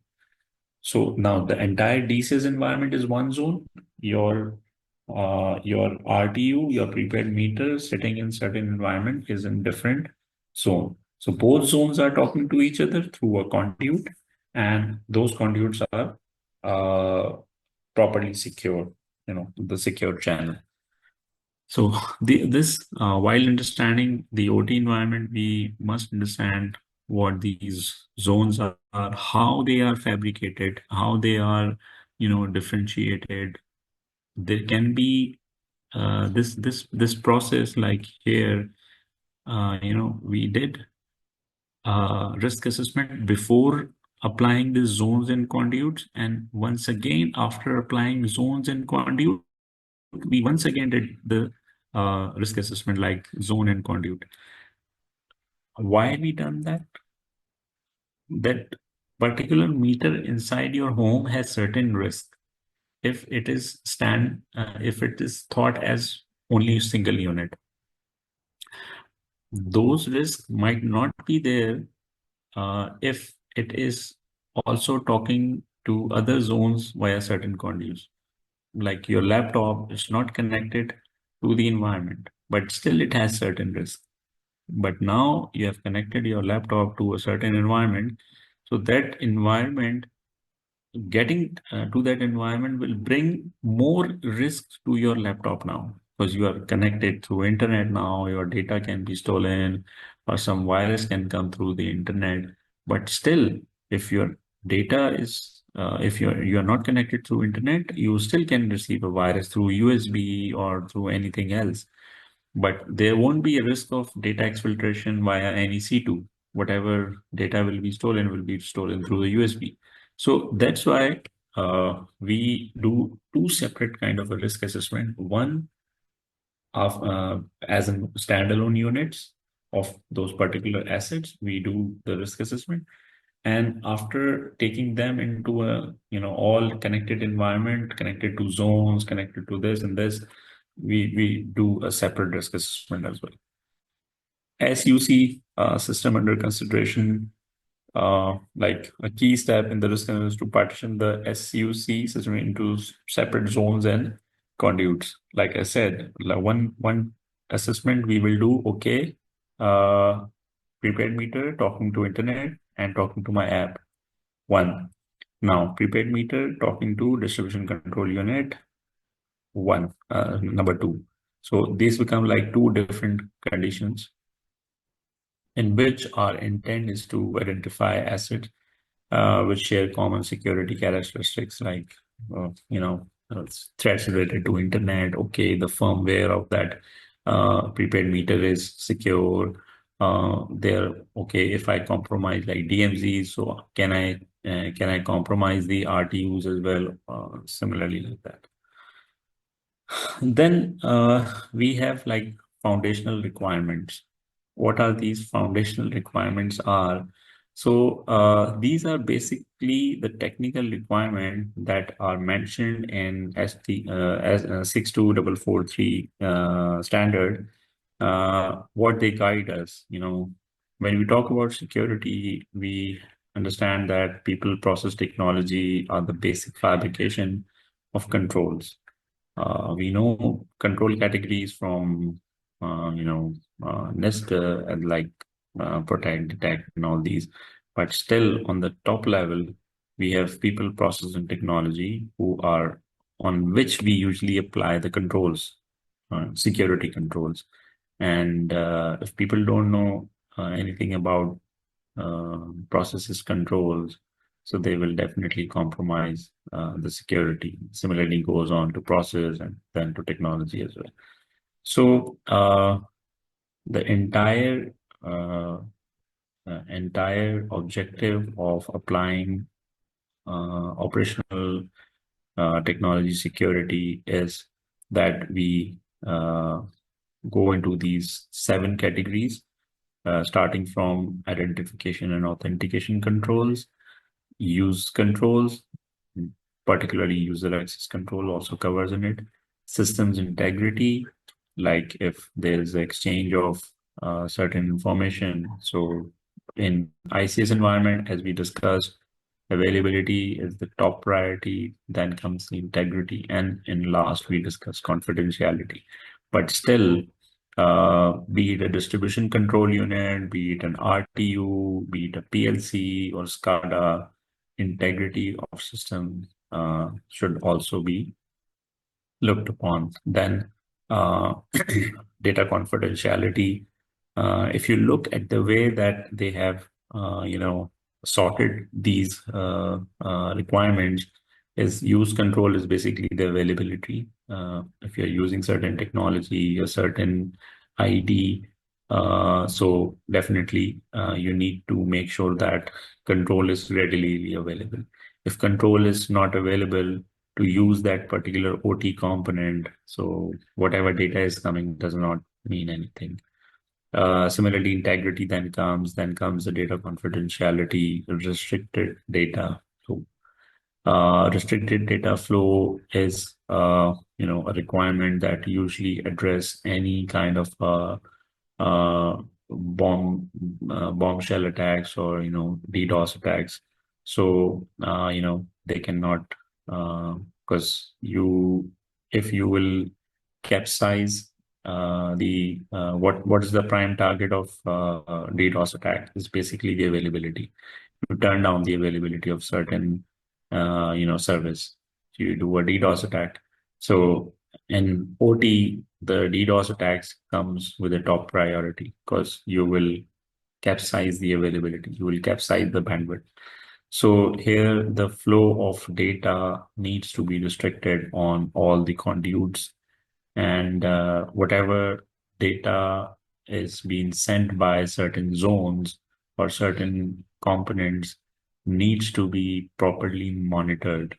So now the entire DCS environment is one zone. Your RTU, your prepaid meter sitting in certain environment is in different zone. So both zones are talking to each other through a conduit, and those conduits are properly secured, the secure channel. So while understanding the OT environment, we must understand what these zones are, how they are fabricated, how they are, differentiated. There can be this process like here, we did risk assessment before applying the zones and conduits, and once again after applying zones and conduit, we once again did the risk assessment like zone and conduit. Why we done that? That particular meter inside your home has certain risk. If it is if it is thought as only a single unit, those risks might not be there if it is also talking to other zones via certain conduits. Like your laptop is not connected to the environment, but still it has certain risk. But now you have connected your laptop to a certain environment, so that environment, getting to that environment will bring more risks to your laptop now, because you are connected through internet now, your data can be stolen or some virus can come through the internet. But still, if your data is if you're not connected through internet, you still can receive a virus through USB or through anything else. But there won't be a risk of data exfiltration via any C2. Whatever data will be stolen through the USB. So that's why we do two separate kind of a risk assessment. One of as in standalone units, of those particular assets, we do the risk assessment. And after taking them into a, all connected environment, connected to zones, connected to this and this, we do a separate risk assessment as well. SUC system under consideration, like a key step in the risk analysis to partition the SUC system into separate zones and conduits. Like I said, like one assessment we will do, okay, prepaid meter talking to internet and talking to my app. One. Now, prepaid meter talking to distribution control unit. One. Number two. So these become like two different conditions in which our intent is to identify assets which share common security characteristics like, threats related to internet. Okay, the firmware of that prepaid meter is secure. There, okay, if I compromise like DMZ, so can I compromise the RTUs as well? Similarly like that. Then we have like foundational requirements. What are these foundational requirements are? So these are basically the technical requirements that are mentioned in as 62443 standard. What they guide us, when we talk about security, we understand that people, process, technology are the basic fabrication of controls. We know control categories from, NIST and like protect, detect, and all these. But still, on the top level, we have people, process, and technology who are on which we usually apply the controls, security controls. And if people don't know anything about processes controls, so they will definitely compromise the security. Similarly goes on to process and then to technology as well. So the uh, entire objective of applying operational technology security is that we go into these 7 categories, starting from identification and authentication controls, use controls, particularly user access control also covers in it, systems integrity, like if there's exchange of certain information. So in ICS environment, as we discussed, availability is the top priority, then comes the integrity, and in last we discussed confidentiality. But still, be it a distribution control unit, be it an RTU, be it a PLC or SCADA, integrity of system should also be looked upon. Then data confidentiality. If you look at the way that they have, sorted these requirements, is use control is basically the availability. If you're using certain technology, a certain ID, so definitely you need to make sure that control is readily available. If control is not available to use that particular OT component, so whatever data is coming does not mean anything. Similarly, integrity then comes the data confidentiality, restricted data. So restricted data flow is a requirement that usually address any kind of bombshell attacks or DDoS attacks. So they cannot, because if you will capsize the what is the prime target of DDoS attack is basically the availability. You turn down the availability of certain service. So you do a DDoS attack. So in OT, the DDoS attacks comes with a top priority because you will capsize the availability. You will capsize the bandwidth. So here the flow of data needs to be restricted on all the conduits, and whatever data is being sent by certain zones or certain components needs to be properly monitored.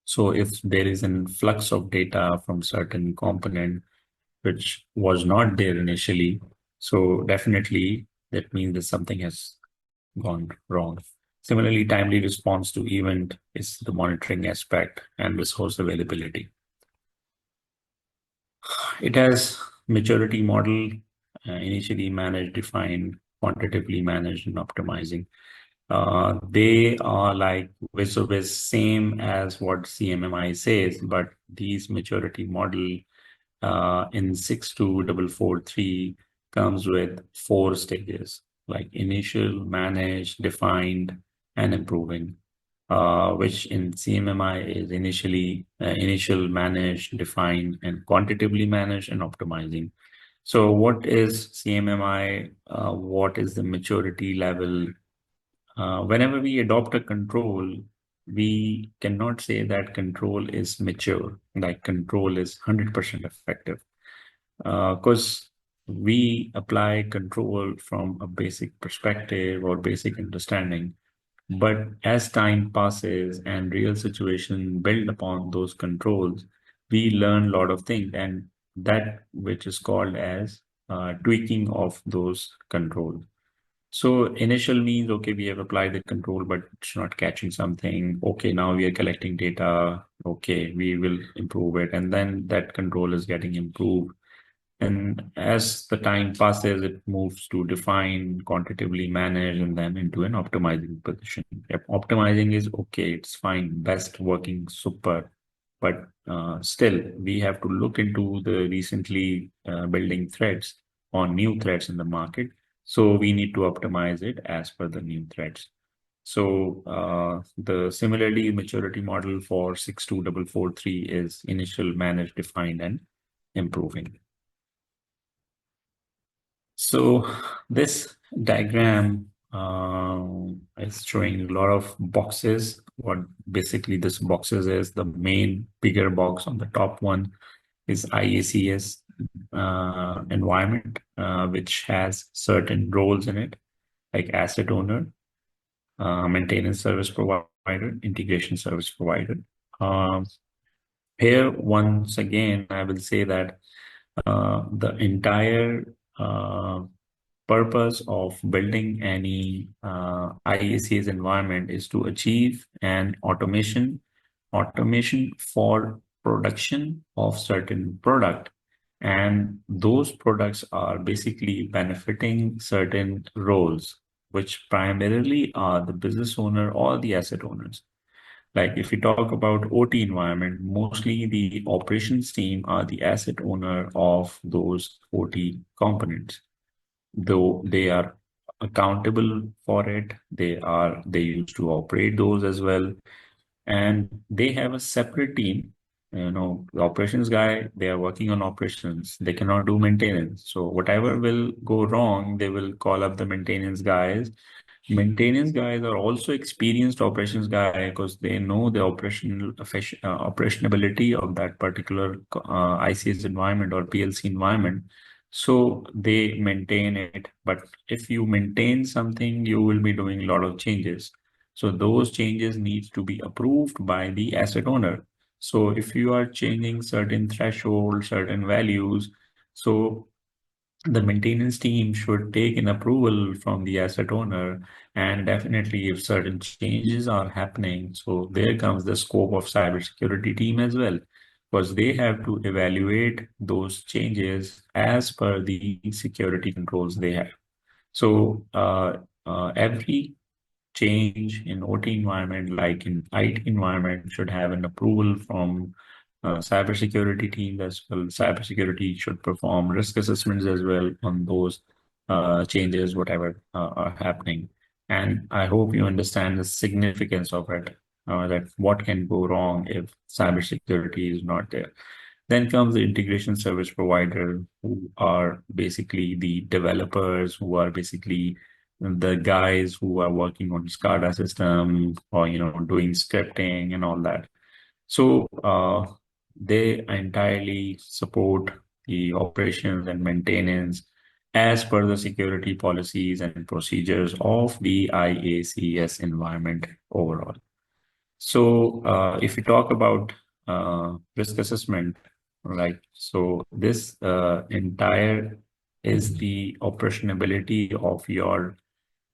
So if there is an influx of data from certain component which was not there initially, So definitely that means that something has gone wrong. Similarly, timely response to event is the monitoring aspect and resource availability. It has maturity model, initially managed, defined, quantitatively managed, and optimizing. They are like vis-a-vis same as what CMMI says, but these maturity model in 62443 comes with 4 stages, like initial, managed, defined, and improving, which in CMMI is initial, managed, defined, and quantitatively managed and optimizing. So what is CMMI? What is the maturity level? Whenever we adopt a control, we cannot say that control is mature, like control is 100% effective, because we apply control from a basic perspective or basic understanding. But as time passes and real situation build upon those controls, we learn a lot of things, and that which is called as tweaking of those controls. So initial means, okay, we have applied the control, but it's not catching something. Okay, now we are collecting data. Okay, we will improve it. And then that control is getting improved. And as the time passes, it moves to define, quantitatively manage, and then into an optimizing position. If optimizing is okay, it's fine, best working, super. But still, we have to look into the recently building threats or new threats in the market. So we need to optimize it as per the new threats. So the similarly maturity model for 62443 is initial, manage, define, and improving. So this diagram is showing a lot of boxes. What basically this boxes is, the main bigger box on the top one is IACS environment, which has certain roles in it, like asset owner, maintenance service provider, integration service provider. Um, Here, once again, I will say that the entire purpose of building any IACS environment is to achieve an automation for production of certain product. And those products are basically benefiting certain roles, which primarily are the business owner or the asset owners. Like if we talk about OT environment, mostly the operations team are the asset owner of those OT components, though they are accountable for it. They used to operate those as well, and they have a separate team. The operations guy, they are working on operations. They cannot do maintenance. So whatever will go wrong, they will call up the maintenance guys. Maintenance guys are also experienced operations guy because they know the operationability of that particular ICS environment or PLC environment. So they maintain it. But if you maintain something, you will be doing a lot of changes. So those changes need to be approved by the asset owner. So if you are changing certain thresholds, certain values, so the maintenance team should take an approval from the asset owner. And definitely if certain changes are happening, so there comes the scope of cybersecurity team as well, because they have to evaluate those changes as per the security controls they have. So every change in OT environment, like in IT environment, should have an approval from cybersecurity team as well. Cybersecurity should perform risk assessments as well on those changes, whatever are happening. And I hope you understand the significance of it, that what can go wrong if cybersecurity is not there. Then comes the integration service provider, who are basically the developers, who are basically the guys who are working on SCADA system or doing scripting and all that. So they entirely support the operations and maintenance as per the security policies and procedures of the IACS environment overall. So if we talk about risk assessment, right? So this entire is the operationability of your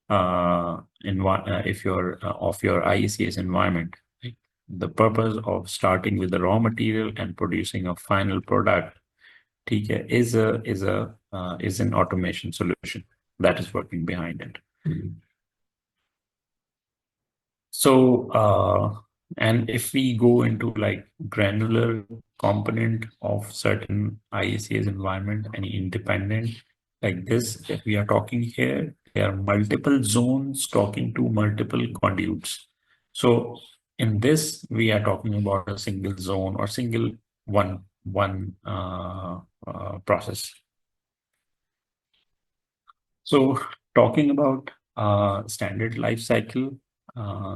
of your IACS environment. Right? The purpose of starting with the raw material and producing a final product, ठीक है, is an automation solution that is working behind it. So, and if we go into like granular component of certain IACS environment, any independent like this, if we are talking here, there are multiple zones talking to multiple conduits. So in this, we are talking about a single zone or single one process. So talking about standard life cycle,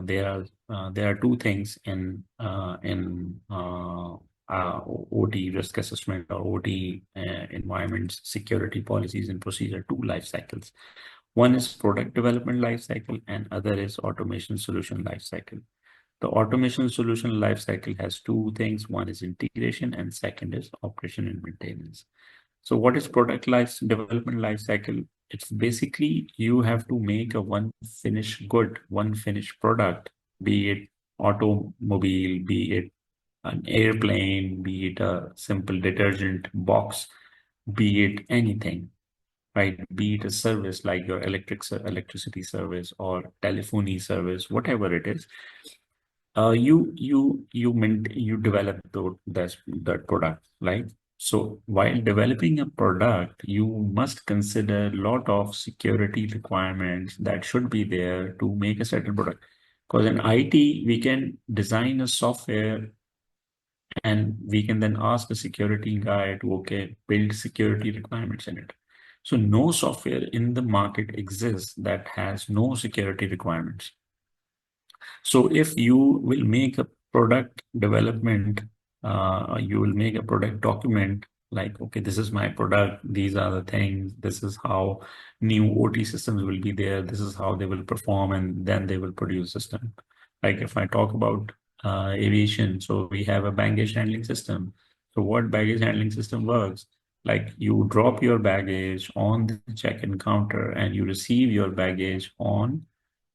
there are two things in OT risk assessment or OT environments, security policies and procedure, two life cycles. One is product development life cycle and other is automation solution life cycle. The automation solution life cycle has two things. One is integration and second is operation and maintenance. So what is product life development life cycle? It's basically you have to make a one finished good, one finished product, be it automobile, be it an airplane, be it a simple detergent box, be it anything, right? Be it a service like your electricity service or telephony service, whatever it is. You develop that product, right? So while developing a product, you must consider a lot of security requirements that should be there to make a certain product. Because in IT, we can design a software and we can then ask a security guy to, okay, build security requirements in it. So no software in the market exists that has no security requirements. So if you will make a product development, you will make a product document like, okay, this is my product, these are the things, this is how new OT systems will be there, this is how they will perform, and then they will produce system. Like if I talk about aviation, so we have a baggage handling system. So what baggage handling system works? Like you drop your baggage on the check-in counter and you receive your baggage on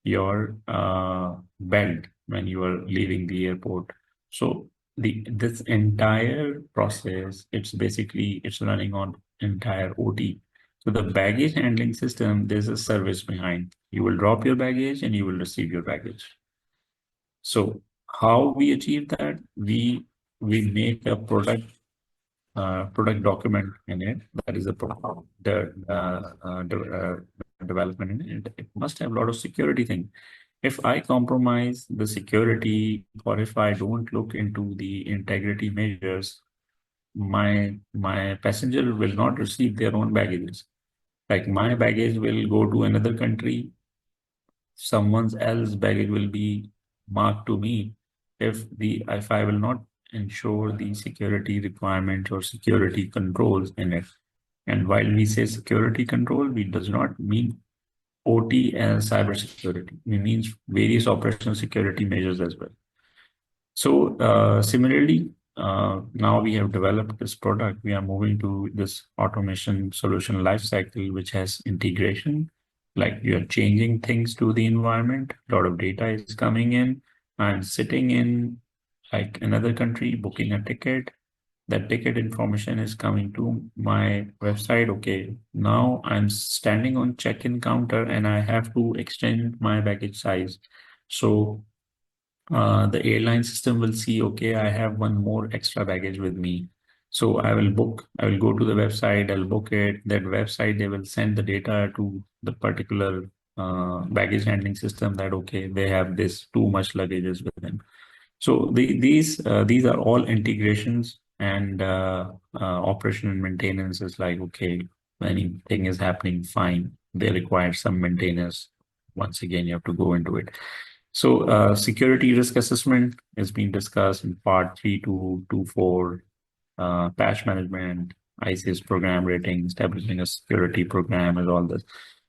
your belt when you are leaving the airport. So this entire process, it's running on entire OT. So the baggage handling system, there's a service behind. You will drop your baggage and you will receive your baggage. So how we achieve that? We make a product document in it. That is the development in it. It must have a lot of security thing. If I compromise the security or if I don't look into the integrity measures, my passenger will not receive their own baggages. Like my baggage will go to another country, someone else's baggage will be marked to me if I will not ensure the security requirements or security controls in it. And while we say security control, we does not mean OT and cybersecurity. It means various operational security measures as well. So similarly, now we have developed this product. We are moving to this automation solution lifecycle, which has integration. Like you are changing things to the environment. A lot of data is coming in. I'm sitting in like another country, booking a ticket. That ticket information is coming to my website. Okay, now I'm standing on check-in counter and I have to extend my baggage size. So the airline system will see, okay, I have one more extra baggage with me. So I will go to the website, I'll book it. That website, they will send the data to the particular baggage handling system that, okay, they have this too much luggages with them. So these are all integrations and operation and maintenance is like, okay, anything is happening, fine. They require some maintenance. Once again, you have to go into it. So security risk assessment is being discussed in part 3.2.4, patch management, ISIS program rating, establishing a security program is all this.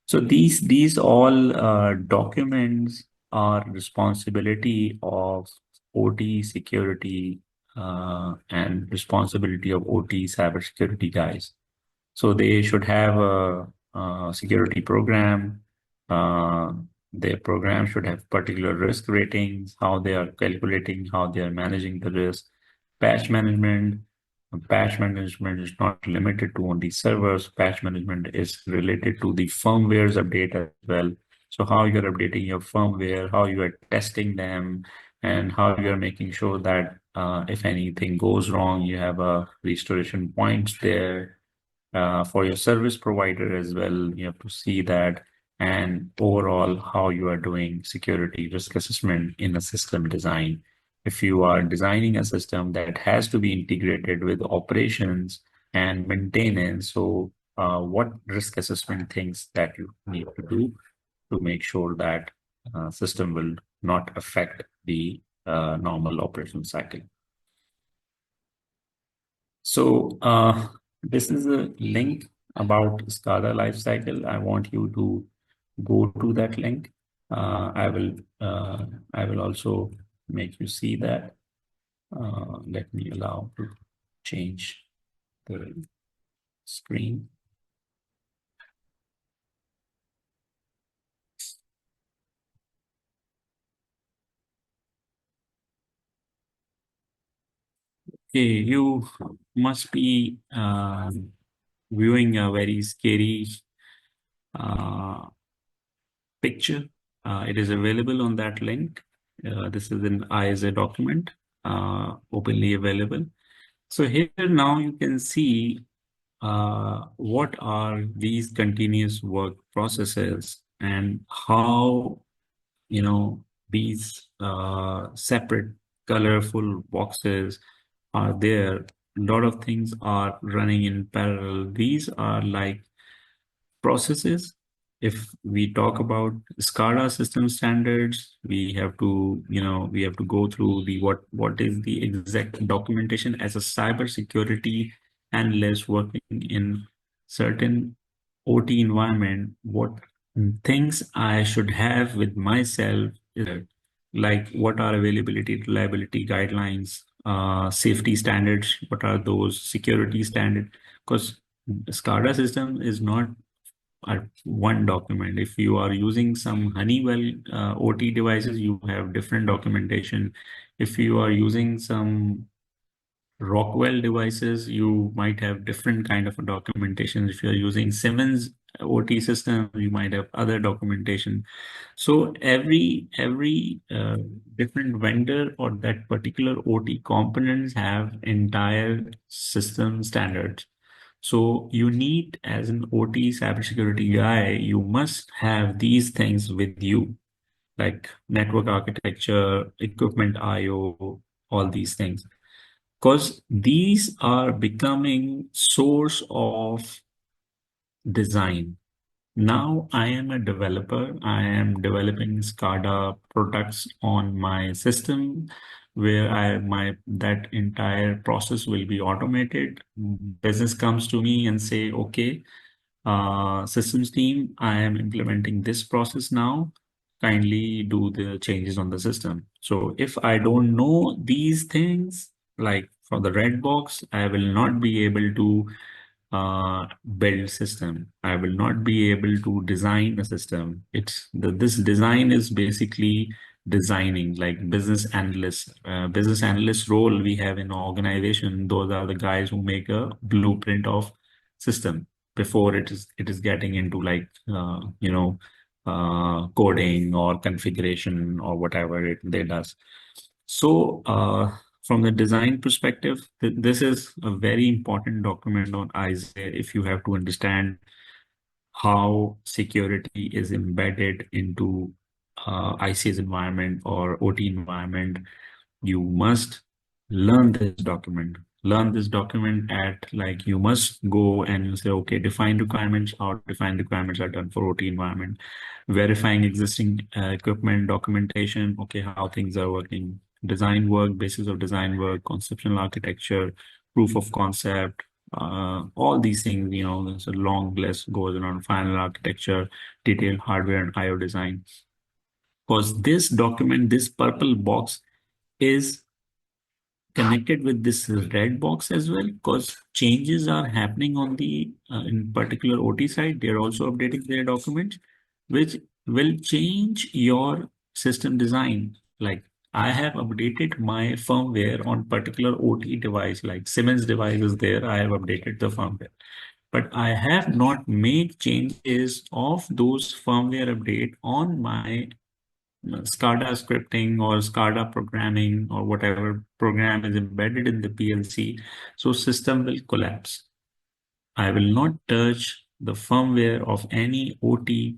So these all documents are responsibility of OT security and responsibility of OT cybersecurity guys. So they should have a security program. Uh, their program should have particular risk ratings, how they are calculating, how they are managing the risk, patch management. Patch management is not limited to only servers. Patch management is related to the firmware's update as well. So how you're updating your firmware, how you are testing them, and how you're making sure that if anything goes wrong, you have a restoration points there for your service provider as well. You have to see that, and overall how you are doing security risk assessment in a system design. If you are designing a system that has to be integrated with operations and maintenance, so what risk assessment things that you need to do to make sure that system will not affect the normal operation cycle. So this is a link about SCADA lifecycle. I want you to go to that link. I will also make you see that. Let me allow to change the screen. Okay, you must be viewing a very scary uh, picture. It is available on that link. This is an ISA document, openly available. So here now you can see what are these continuous work processes and how, these separate colorful boxes are there. A lot of things are running in parallel. These are like processes. If we talk about SCADA system standards, we have to go through the what is the exact documentation as a cybersecurity analyst working in certain OT environment. What things I should have with myself is like what are availability, reliability guidelines, safety standards, what are those security standards? Because SCADA system is not one document. If you are using some Honeywell OT devices, you have different documentation. If you are using some Rockwell devices, you might have different kind of a documentation. If you're using Siemens OT system, you might have other documentation. So every different vendor or that particular OT components have entire system standards. So you need, as an OT cybersecurity guy, you must have these things with you, like network architecture, equipment IO, all these things, because these are becoming source of design. Now I am a developer. I am developing SCADA products on my system where I my that entire process will be automated. Business comes to me and say, okay, systems team, I am implementing this process now. Kindly do the changes on the system. So if I don't know these things, like for the red box, I will not be able to build system. I will not be able to design a system. This design is basically designing, like business analyst. Business analyst role we have in our organization. Those are the guys who make a blueprint of system before it is getting into like coding or configuration or whatever they does. So from the design perspective, this is a very important document on ISA if you have to understand how security is embedded into ICS environment or OT environment. You must learn this document. Learn this document at, like, you must go and you say, okay, define requirements. How defined requirements are done for OT environment. Verifying existing equipment documentation. Okay, how things are working. Design work, basis of design work, conceptual architecture, proof of concept, all these things, there's a long list goes on final architecture, detailed hardware and IO design. Because this document, this purple box is connected with this red box as well, because changes are happening on the in particular OT side. They're also updating their documents, which will change your system design. Like I have updated my firmware on particular OT device, like Siemens device is there. I have updated the firmware, but I have not made changes of those firmware update on my SCADA scripting or SCADA programming or whatever program is embedded in the PLC. So system will collapse. I will not touch the firmware of any OT.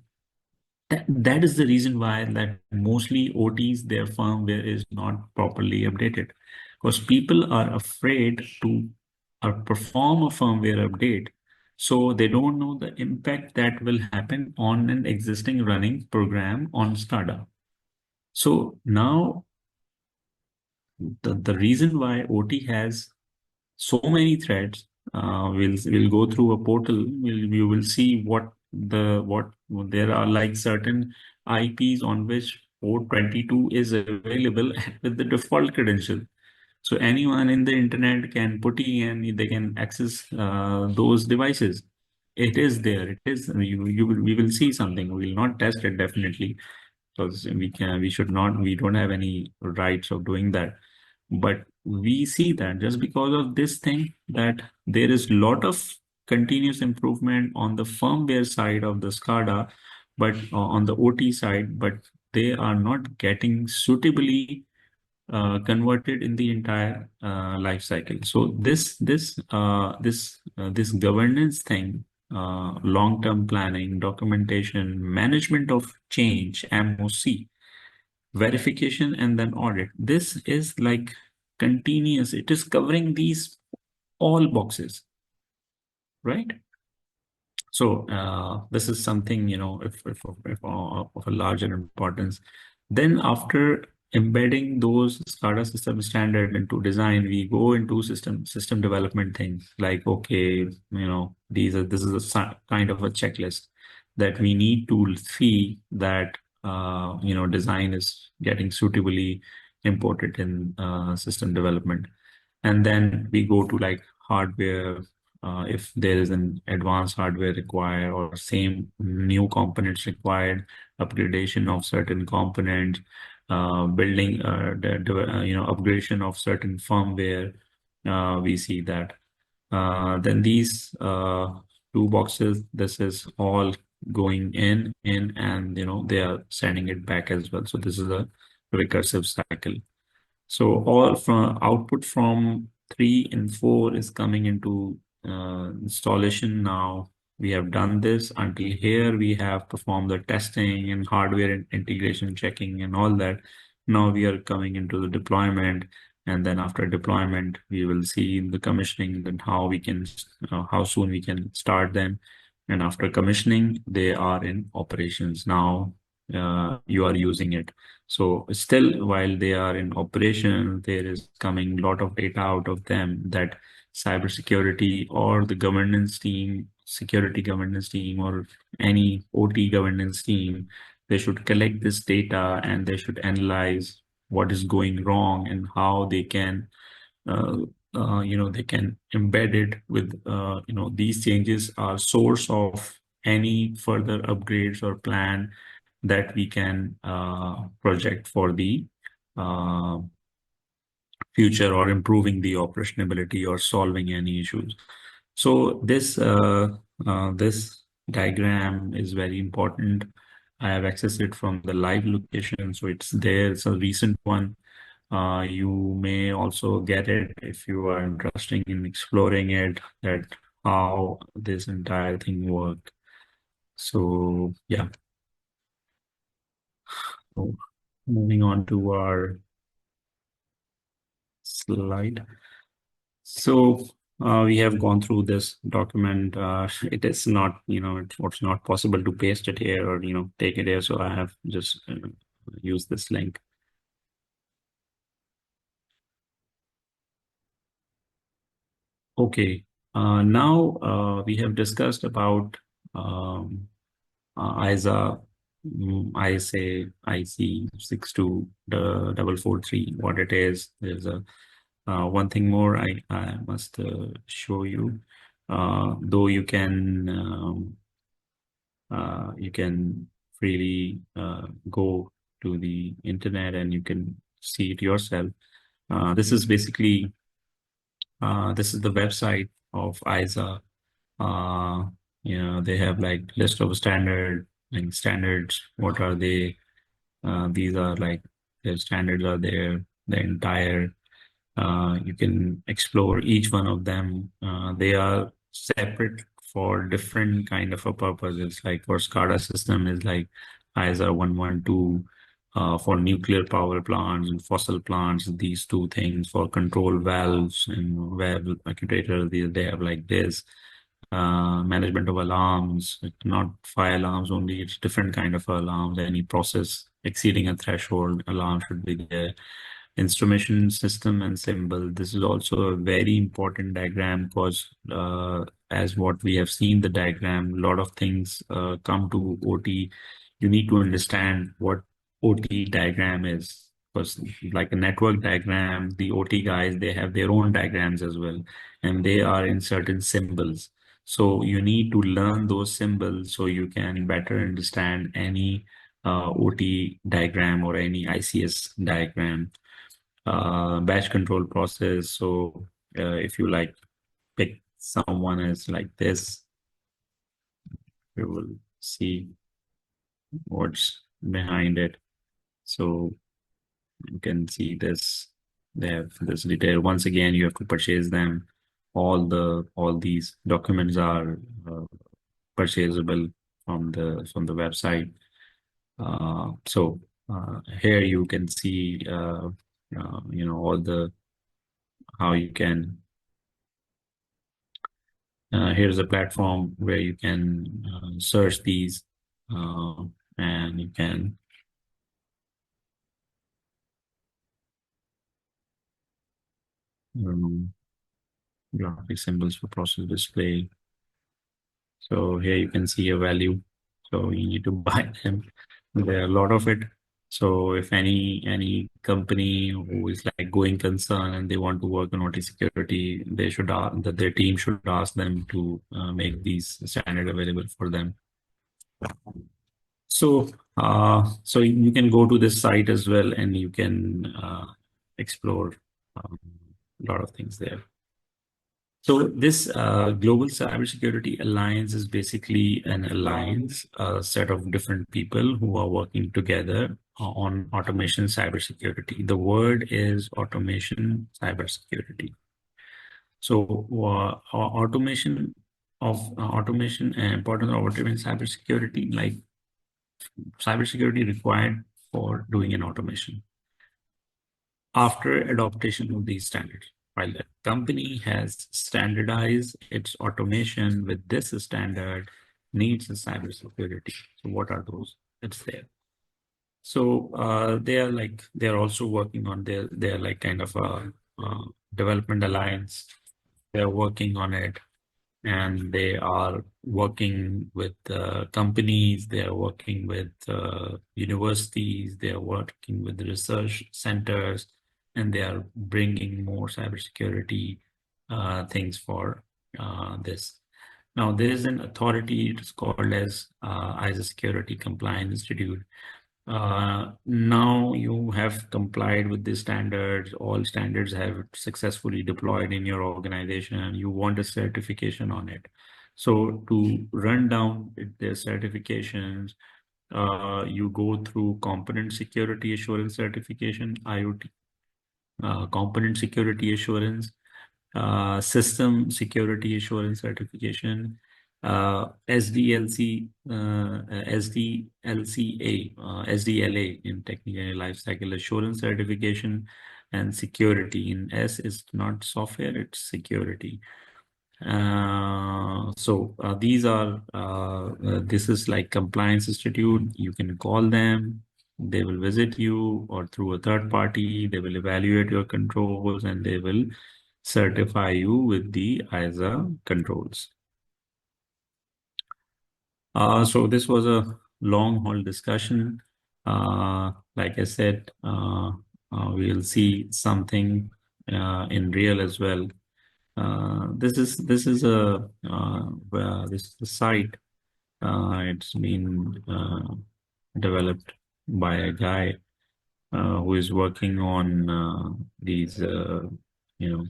That is the reason why that mostly OTs, their firmware is not properly updated, because people are afraid to perform a firmware update. So they don't know the impact that will happen on an existing running program on SCADA. So now the reason why OT has so many threads, we'll go through a portal. You will see what there are, like certain IPs on which port 22 is available with the default credential. So anyone in the internet can put in, they can access those devices. It is there. It is, we will see something. We will not test it definitely, because we should not, we don't have any rights of doing that. But we see that just because of this thing, that there is a lot of continuous improvement on the firmware side of the SCADA, but on the OT side, but they are not getting suitably converted in the entire life cycle. So this governance thing, long-term planning, documentation, management of change, MOC, verification, and then audit. This is like continuous. It is covering these all boxes, right? So this is something, if of a larger importance. Then after embedding those SCADA system standard into design, we go into system development things like, okay, this is a kind of a checklist that we need to see that design is getting suitably imported in system development. And then we go to like hardware, if there is an advanced hardware required or same new components required, upgradation of certain components, building, upgradation of certain firmware. We see that. Then these two boxes, this is all going in, and they are sending it back as well. So this is a recursive cycle. So all from output from 3 and 4 is coming into installation now. We have done this until here. We have performed the testing and hardware integration checking and all that. Now we are coming into the deployment, and then after deployment, we will see the commissioning and how soon we can start them. And after commissioning, they are in operations now. You are using it. So still, while they are in operation, there is coming a lot of data out of them that cybersecurity or the governance team, security governance team, or any OT governance team, they should collect this data and they should analyze what is going wrong and how they can, uh, they can embed it with, these changes are source of any further upgrades or plan that we can project for the uh, future, or improving the operationability or solving any issues. So this diagram is very important. I have accessed it from the live location, so it's there. It's a recent one. You may also get it if you are interested in exploring it, that how this entire thing work. So yeah. So moving on to our slide. So we have gone through this document. It is not, it's not possible to paste it here or, take it here. So I have just used this link. Okay. Now we have discussed about ISA, ISA, IC 62443, what it is. There's a One thing more I must show you, though you can freely go to the internet and you can see it yourself. This is basically this is the website of ISA. Uh, they have like list of standards. What are they? These are like their standards are there. The entire you can explore each one of them. They are separate for different kind of a purposes. Like for SCADA system is like ISA 112 for nuclear power plants and fossil plants. These two things for control valves and valve actuator. They have like this management of alarms. It's not fire alarms only. It's different kind of alarms. Any process exceeding a threshold, alarm should be there. Instrumentation system and symbol. This is also a very important diagram because as what we have seen the diagram, a lot of things come to OT. You need to understand what OT diagram is. Because like a network diagram, the OT guys, they have their own diagrams as well, and they are in certain symbols. So you need to learn those symbols so you can better understand any OT diagram or any ICS diagram. Batch control process. So if you like pick someone as like this, you will see what's behind it. So you can see this. They have this detail. Once again, you have to purchase them. All these documents are purchasable from the website. Here you can see all the how you can here's a platform where you can search these uh, and you can um, graphic symbols for process display. So here you can see a value. So you need to buy them. There are a lot of it. So if any company who is like going concern and they want to work on OT security, they should that their team should ask them to make these standard available for them. So you can go to this site as well, and you can explore a lot of things there. So this Global Cybersecurity Alliance is basically an alliance, a set of different people who are working together on automation cybersecurity. The word is automation cybersecurity. So automation and importance of automation cybersecurity, like cybersecurity required for doing an automation. After adoption of these standards, while the company has standardized its automation with this standard, needs a cybersecurity. So what are those? It's there. So they're also working on they're like kind of a development alliance. They're working on it, and they are working with companies, they are working with universities, they are working with research centers, and they are bringing more cybersecurity things for this. Now, there is an authority, it is called as ISA Security Compliance Institute. Now you have complied with the standards, all standards have successfully deployed in your organization, and you want a certification on it. So to run down their certifications, you go through component security assurance certification, IoT, component security assurance, system security assurance certification, SDLC, SDLCA, SDLA in technical lifecycle assurance certification, and security. In S is not software, it's security. These are this is like compliance institute. You can call them, they will visit you, or through a third party, they will evaluate your controls and they will certify you with the ISA controls. So this was a long haul discussion. Like I said, we'll see something in real as well. This is the site. It's been developed by a guy who is working on these, you know,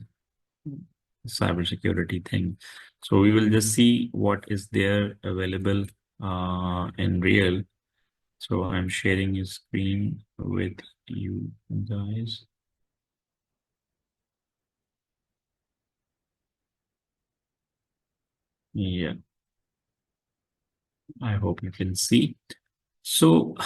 cybersecurity thing. So we will just see what is there available in real. So I'm sharing your screen with you guys. Yeah, I hope you can see. So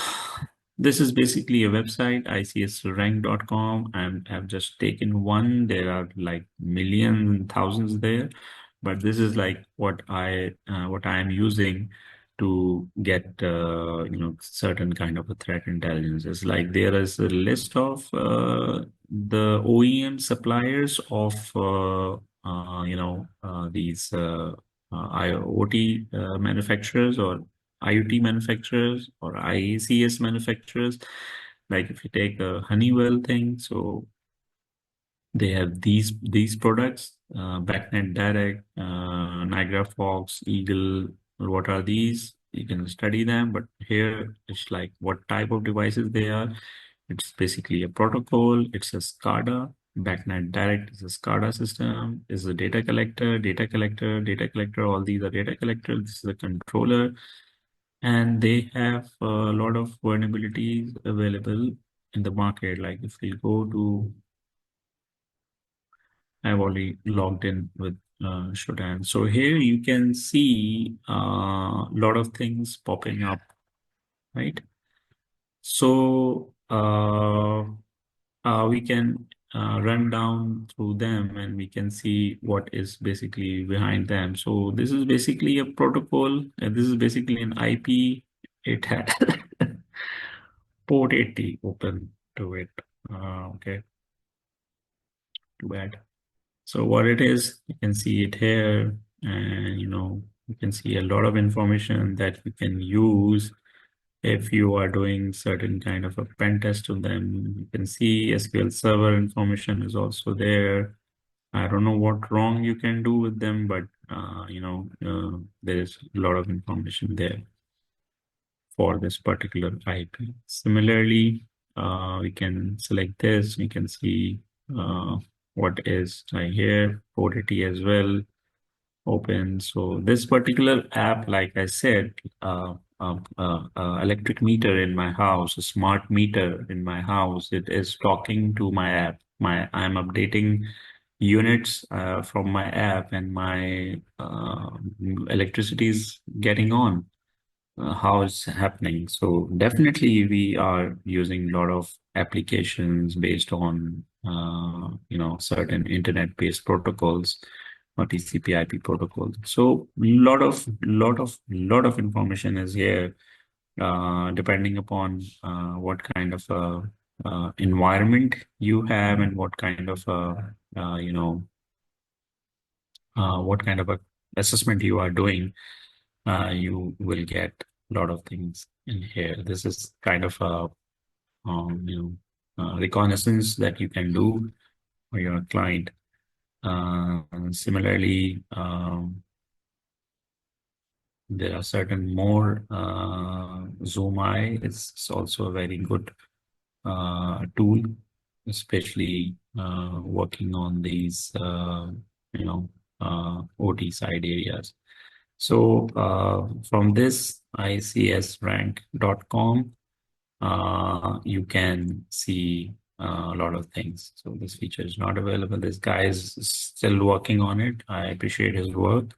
this is basically a website, icsrank.com, and I've just taken one. There are like millions and thousands there, but this is like what I am using to get certain kind of a threat intelligence. It's like there is a list of the OEM suppliers of these IoT manufacturers or IoT manufacturers or IACS manufacturers. Like if you take a Honeywell thing, so they have these products, BACnet Direct, Niagara Fox, Eagle. What are these? You can study them, but here it's like what type of devices they are. It's basically a protocol. It's a SCADA. BACnet Direct is a SCADA system. Is a data collector, data collector, data collector. All these are data collectors. This is a controller, and they have a lot of vulnerabilities available in the market. Like if we go to, I've already logged in with Shodan. So here you can see a lot of things popping up, right? So we can run down through them and we can see what is basically behind them. So this is basically a protocol. This is basically an IP. It had port 80 open to it. Okay, too bad. So what it is, you can see it here, and you can see a lot of information that you can use if you are doing certain kind of a pen test of them. You can see SQL Server information is also there. I don't know what wrong you can do with them, but there is a lot of information there for this particular IP. Similarly, we can select this. We can see what is right here, ODT as well, open. So this particular app, like I said, electric meter in my house, a smart meter in my house, it is talking to my app. I'm updating units from my app, and my electricity is getting on. How it's happening. So definitely we are using a lot of applications based on certain internet-based protocols or TCP/IP protocols. So lot of information is here, depending upon what kind of environment you have and what kind of what kind of a assessment you are doing. You will get a lot of things in here. This is kind of a reconnaissance that you can do for your client. Similarly, there are certain more. Zoom Eye is also a very good tool, especially working on these OT side areas. So from this icsrank.com, you can see a lot of things. So this feature is not available. This guy is still working on it. I appreciate his work.